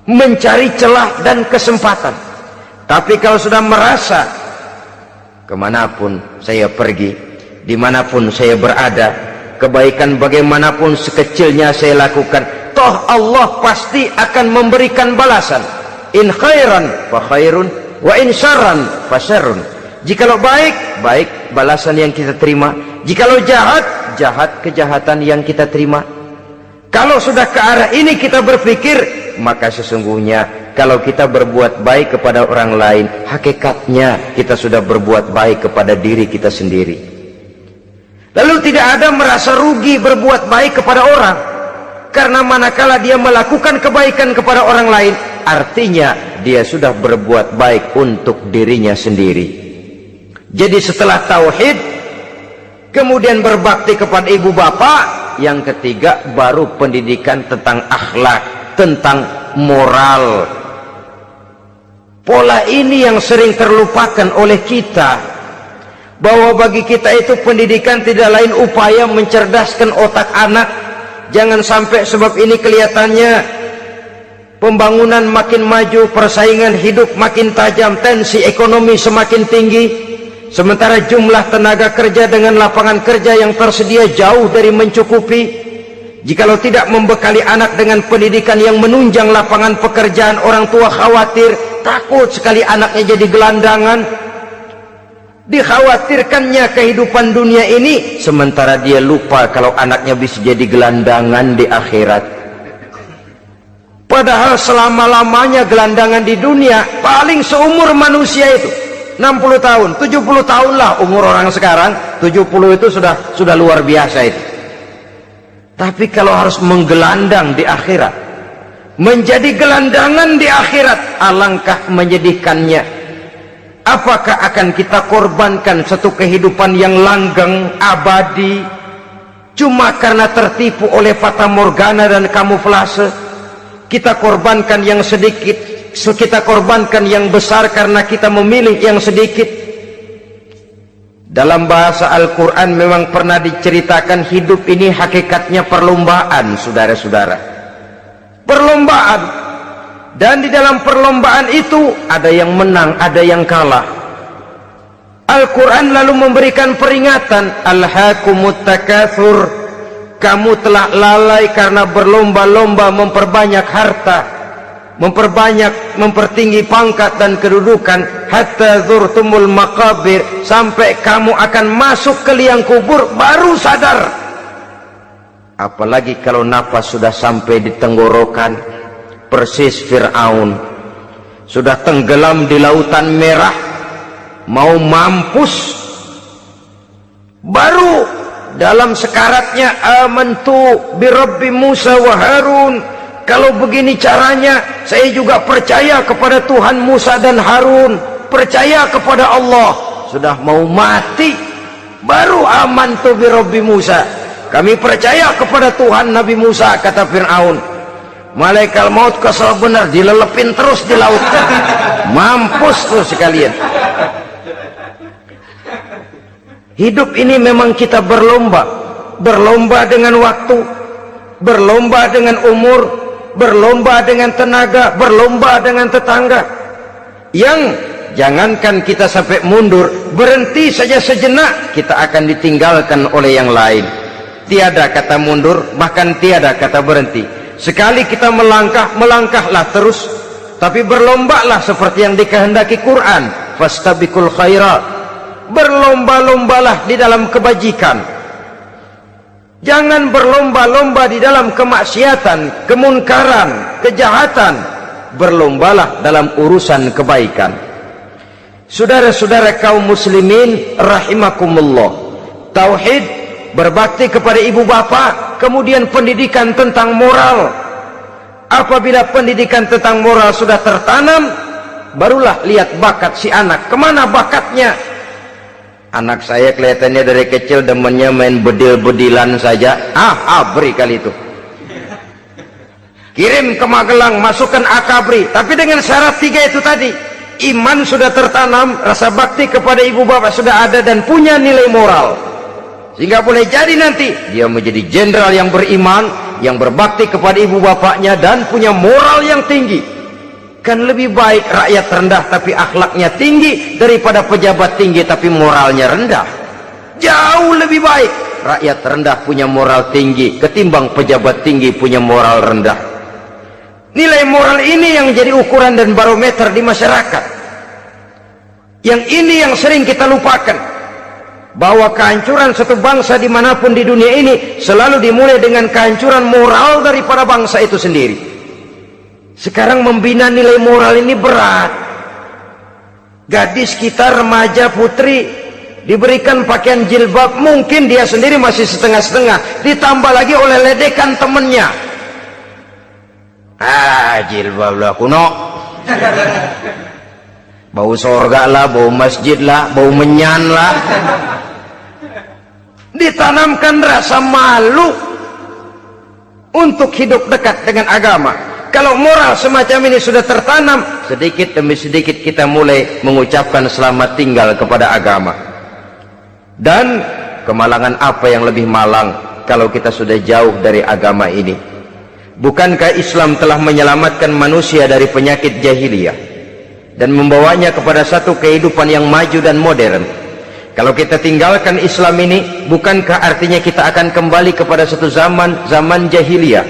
mencari celah dan kesempatan. Tapi kalau sudah merasa kemanapun saya pergi, dimanapun saya berada, kebaikan bagaimanapun sekecilnya saya lakukan, toh Allah pasti akan memberikan balasan. In khairan fa khairun, wa in syarran fa syarrun. Jikalau baik, baik balasan yang kita terima. Jikalau jahat, jahat kejahatan yang kita terima. Kalau sudah ke arah ini kita berpikir, maka sesungguhnya kalau kita berbuat baik kepada orang lain, hakikatnya kita sudah berbuat baik kepada diri kita sendiri. Lalu tidak ada merasa rugi berbuat baik kepada orang, karena manakala dia melakukan kebaikan kepada orang lain, artinya dia sudah berbuat baik untuk dirinya sendiri. Jadi setelah tauhid, kemudian berbakti kepada ibu bapak, yang ketiga baru pendidikan tentang akhlak, tentang moral. Pola ini yang sering terlupakan oleh kita, bahwa bagi kita itu pendidikan tidak lain upaya mencerdaskan otak anak. Jangan sampai sebab ini kelihatannya pembangunan makin maju, persaingan hidup makin tajam, tensi ekonomi semakin tinggi, sementara jumlah tenaga kerja dengan lapangan kerja yang tersedia jauh dari mencukupi. Jikalau tidak membekali anak dengan pendidikan yang menunjang lapangan pekerjaan, orang tua khawatir, takut sekali anaknya jadi gelandangan. Dikhawatirkannya kehidupan dunia ini, sementara dia lupa kalau anaknya bisa jadi gelandangan di akhirat. Padahal selama-lamanya gelandangan di dunia paling seumur manusia itu 60 tahun, 70 tahun lah umur orang sekarang. 70 itu sudah luar biasa itu. Tapi kalau harus menggelandang di akhirat, menjadi gelandangan di akhirat, alangkah menyedihkannya. Apakah akan kita korbankan satu kehidupan yang langgeng, abadi, cuma karena tertipu oleh fata morgana dan kamuflase? Kita korbankan yang sedikit, kita korbankan yang besar karena kita memilih yang sedikit. Dalam bahasa Al-Quran memang pernah diceritakan hidup ini hakikatnya perlombaan, saudara-saudara. Perlombaan. Dan di dalam perlombaan itu ada yang menang, ada yang kalah. Al-Quran lalu memberikan peringatan, Alhaakumut takatsur, kamu telah lalai karena berlomba-lomba memperbanyak harta, mempertinggi pangkat dan kedudukan, hatta zurtumul maqabir, sampai kamu akan masuk ke liang kubur baru sadar. Apalagi kalau napas sudah sampai di tenggorokan. Persis Fir'aun sudah tenggelam di lautan merah, mau mampus, baru dalam sekaratnya amantu birabbi Musa wa Harun. Kalau begini caranya, saya juga percaya kepada Tuhan Musa dan Harun, percaya kepada Allah. Sudah mau mati, baru amantu birabbi Musa, kami percaya kepada Tuhan Nabi Musa, kata Fir'aun. Malaikat maut kesal benar, dilelepin terus di laut, mampus terus sekalian. Hidup ini memang kita berlomba, berlomba dengan waktu, berlomba dengan umur, berlomba dengan tenaga, berlomba dengan tetangga. Yang jangankan kita sampai mundur, berhenti saja sejenak, kita akan ditinggalkan oleh yang lain. Tiada kata mundur, bahkan tiada kata berhenti. Sekali kita melangkah, melangkahlah terus, tapi berlombalah seperti yang dikehendaki Quran, fastabiqul khairat, berlomba-lombalah di dalam kebajikan. Jangan berlomba-lomba di dalam kemaksiatan, kemunkaran, kejahatan. Berlombalah dalam urusan kebaikan. Saudara-saudara kaum muslimin rahimakumullah, tauhid, berbakti kepada ibu bapa, kemudian pendidikan tentang moral. Apabila pendidikan tentang moral sudah tertanam, barulah lihat bakat si anak, kemana bakatnya. Anak saya kelihatannya dari kecil demennya main bedil-bedilan saja, abri kali itu, kirim ke Magelang, masukkan akabri. Tapi dengan syarat 3 itu tadi, iman sudah tertanam, rasa bakti kepada ibu bapak sudah ada, dan punya nilai moral, sehingga boleh jadi nanti dia menjadi jenderal yang beriman, yang berbakti kepada ibu bapaknya dan punya moral yang tinggi. Kan lebih baik rakyat rendah tapi akhlaknya tinggi daripada pejabat tinggi tapi moralnya rendah. Jauh lebih baik rakyat rendah punya moral tinggi ketimbang pejabat tinggi punya moral rendah. Nilai moral ini yang jadi ukuran dan barometer di masyarakat. Yang ini yang sering kita lupakan, bahwa kehancuran satu bangsa dimanapun di dunia ini selalu dimulai dengan kehancuran moral daripada bangsa itu sendiri. Sekarang membina nilai moral ini berat. Gadis kita, remaja, putri diberikan pakaian jilbab, mungkin dia sendiri masih setengah-setengah, ditambah lagi oleh ledekan temennya. Jilbab lah kuno, bau sorga lah, bau masjid lah, bau menyan lah. Ditanamkan rasa malu untuk hidup dekat dengan agama. Kalau moral semacam ini sudah tertanam, sedikit demi sedikit kita mulai mengucapkan selamat tinggal kepada agama. Dan kemalangan apa yang lebih malang kalau kita sudah jauh dari agama ini? Bukankah Islam telah menyelamatkan manusia dari penyakit jahiliyah dan membawanya kepada satu kehidupan yang maju dan modern? Kalau kita tinggalkan Islam ini, bukankah artinya kita akan kembali kepada satu zaman jahiliyah?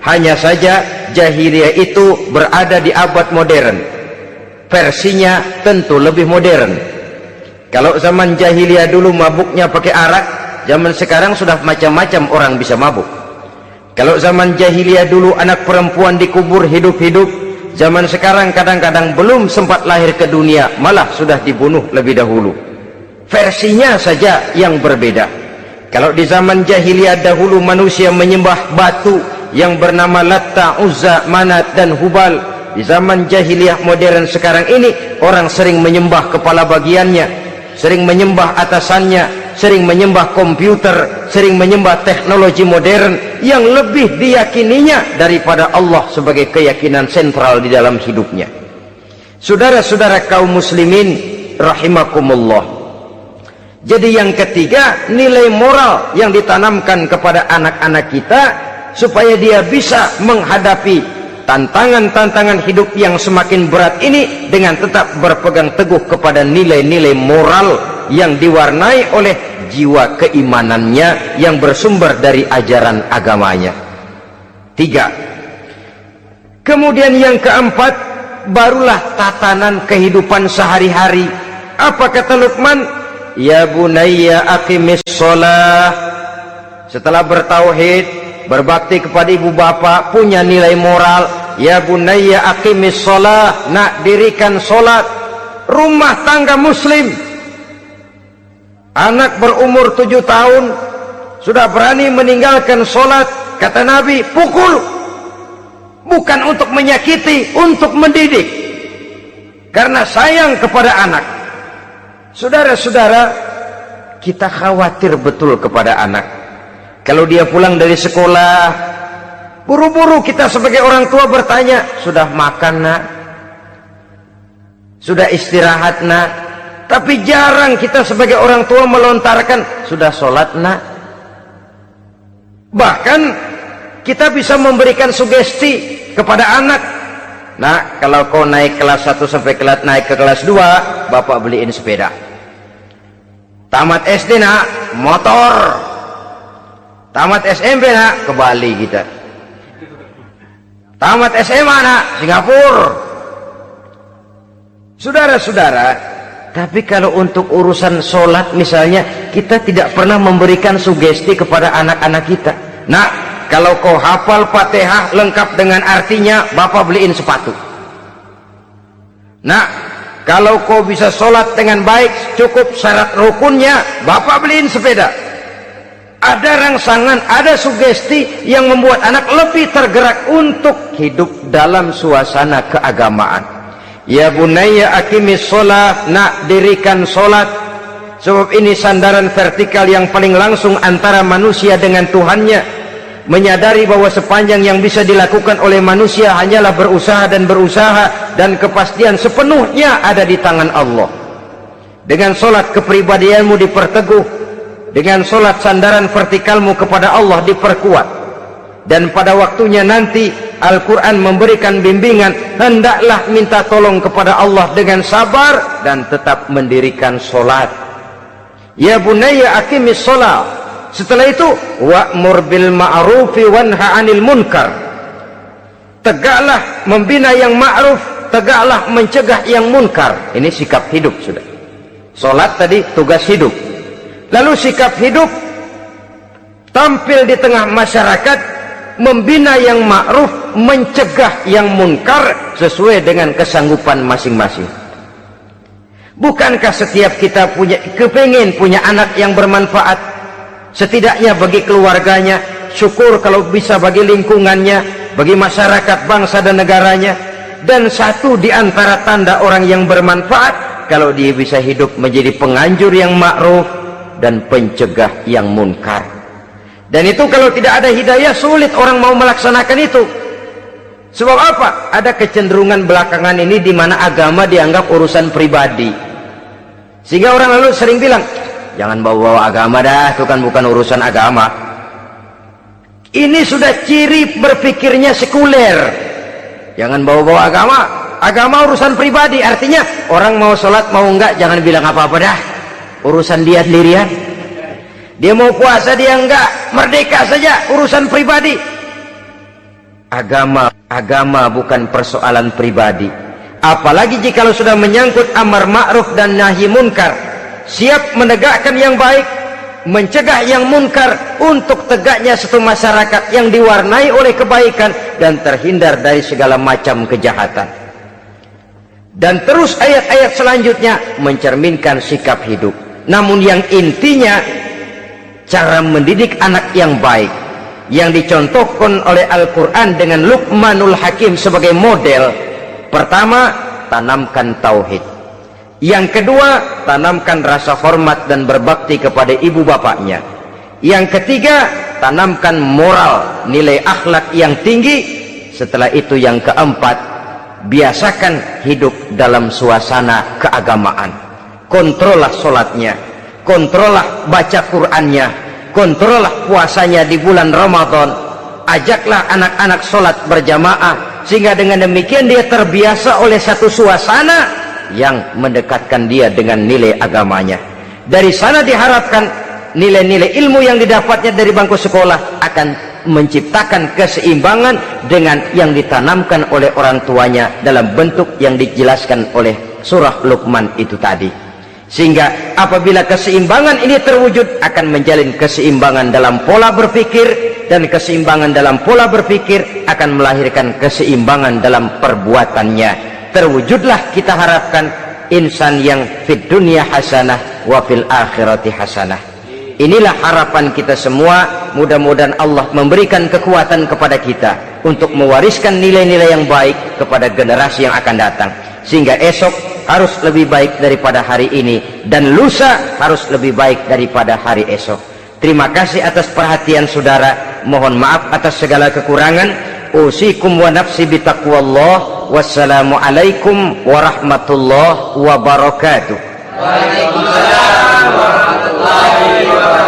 Hanya saja jahiliyah itu berada di abad modern, versinya tentu lebih modern. Kalau zaman jahiliyah dulu mabuknya pakai arak, zaman sekarang sudah macam-macam orang bisa mabuk. Kalau zaman jahiliyah dulu anak perempuan dikubur hidup-hidup, zaman sekarang kadang-kadang belum sempat lahir ke dunia malah sudah dibunuh lebih dahulu. Versinya saja yang berbeda. Kalau di zaman jahiliyah dahulu manusia menyembah batu yang bernama Latta, Uzza, Manat dan Hubal, di zaman jahiliyah modern sekarang ini orang sering menyembah kepala bagiannya, sering menyembah atasannya, sering menyembah komputer, sering menyembah teknologi modern yang lebih diyakininya daripada Allah sebagai keyakinan sentral di dalam hidupnya. Saudara-saudara kaum muslimin rahimakumullah. Jadi yang ketiga, nilai moral yang ditanamkan kepada anak-anak kita supaya dia bisa menghadapi tantangan-tantangan hidup yang semakin berat ini dengan tetap berpegang teguh kepada nilai-nilai moral yang diwarnai oleh jiwa keimanannya yang bersumber dari ajaran agamanya. 3. Kemudian yang keempat, barulah tatanan kehidupan sehari-hari. Apa kata Luqman? Ya bunayya aqimis shalah. Setelah bertauhid, berbakti kepada ibu bapa, punya nilai moral. Ya bunayya aqimis shalah, nak dirikan solat. Rumah tangga muslim, anak berumur 7 tahun sudah berani meninggalkan solat, kata Nabi, pukul. Bukan untuk menyakiti, untuk mendidik, karena sayang kepada anak. Saudara-saudara, kita khawatir betul kepada anak. Kalau dia pulang dari sekolah, buru-buru kita sebagai orang tua bertanya, sudah makan nak? Sudah istirahat nak? Tapi jarang kita sebagai orang tua melontarkan, sudah sholat nak? Bahkan kita bisa memberikan sugesti kepada anak. Nah, kalau kau naik kelas 1 sampai naik ke kelas 2, bapak beliin sepeda. Tamat SD nak, motor. Tamat SMP nak, ke Bali kita. Tamat SMA nak, Singapura. Saudara-saudara, tapi kalau untuk urusan sholat misalnya, kita tidak pernah memberikan sugesti kepada anak-anak kita. Nah, kalau kau hafal Fatihah lengkap dengan artinya, bapak beliin sepatu. Nah, kalau kau bisa sholat dengan baik, cukup syarat rukunnya, bapak beliin sepeda. Ada rangsangan, ada sugesti yang membuat anak lebih tergerak untuk hidup dalam suasana keagamaan. Ya bunayya aqimis sholat, nak dirikan sholat. Sebab ini sandaran vertikal yang paling langsung antara manusia dengan Tuhannya. Menyadari bahwa sepanjang yang bisa dilakukan oleh manusia hanyalah berusaha dan kepastian sepenuhnya ada di tangan Allah. Dengan solat kepribadianmu diperteguh, dengan solat sandaran vertikalmu kepada Allah diperkuat, dan pada waktunya nanti Al-Quran memberikan bimbingan, hendaklah minta tolong kepada Allah dengan sabar dan tetap mendirikan solat. Ya bunayya aqimis sholat. Setelah itu wa'mur bil ma'rufi wanha 'anil munkar. Tegaklah membina yang ma'ruf, tegaklah mencegah yang munkar. Ini sikap hidup sudah. Solat tadi tugas hidup. Lalu sikap hidup tampil di tengah masyarakat, membina yang ma'ruf, mencegah yang munkar sesuai dengan kesanggupan masing-masing. Bukankah setiap kita kepingin punya anak yang bermanfaat, setidaknya bagi keluarganya, syukur kalau bisa bagi lingkungannya, bagi masyarakat, bangsa dan negaranya. Dan satu di antara tanda orang yang bermanfaat, kalau dia bisa hidup menjadi penganjur yang ma'ruf dan pencegah yang munkar. Dan itu kalau tidak ada hidayah, sulit orang mau melaksanakan itu. Sebab apa? Ada kecenderungan belakangan ini di mana agama dianggap urusan pribadi. Sehingga orang lalu sering bilang, jangan bawa-bawa agama dah, itu kan bukan urusan agama. Ini sudah ciri berpikirnya sekuler. Jangan bawa-bawa agama. Agama urusan pribadi, artinya orang mau sholat mau enggak jangan bilang apa-apa dah, urusan dia sendirian. Dia mau puasa dia enggak, merdeka saja, urusan pribadi. Agama bukan persoalan pribadi. Apalagi jika sudah menyangkut amar ma'ruf dan nahi munkar, siap menegakkan yang baik, mencegah yang munkar, untuk tegaknya satu masyarakat yang diwarnai oleh kebaikan dan terhindar dari segala macam kejahatan. Dan terus ayat-ayat selanjutnya mencerminkan sikap hidup. Namun yang intinya, cara mendidik anak yang baik yang dicontohkan oleh Al-Quran dengan Luqmanul Hakim sebagai model. Pertama, tanamkan tauhid. Yang kedua, tanamkan rasa hormat dan berbakti kepada ibu bapaknya. Yang ketiga, tanamkan moral, nilai akhlak yang tinggi. Setelah itu yang keempat, biasakan hidup dalam suasana keagamaan. Kontrollah sholatnya, kontrollah baca Qur'annya, kontrollah puasanya di bulan Ramadan. Ajaklah anak-anak sholat berjamaah, sehingga dengan demikian dia terbiasa oleh satu suasana yang mendekatkan dia dengan nilai agamanya. Dari sana diharapkan nilai-nilai ilmu yang didapatnya dari bangku sekolah akan menciptakan keseimbangan dengan yang ditanamkan oleh orang tuanya dalam bentuk yang dijelaskan oleh surah Luqman itu tadi. Sehingga apabila keseimbangan ini terwujud, akan menjalin keseimbangan dalam pola berpikir, dan keseimbangan dalam pola berpikir akan melahirkan keseimbangan dalam perbuatannya. Terwujudlah kita harapkan insan yang fid dunya hasanah wa fil akhirati hasanah. Inilah harapan kita semua. Mudah-mudahan Allah memberikan kekuatan kepada kita untuk mewariskan nilai-nilai yang baik kepada generasi yang akan datang, sehingga esok harus lebih baik daripada hari ini, dan lusa harus lebih baik daripada hari esok. Terima kasih atas perhatian saudara. Mohon maaf atas segala kekurangan. Usikum wa nafsi bitaqwallah. Wassalamualaikum warahmatullahi wabarakatuh. Waalaikumsalam warahmatullahi wabarakatuh.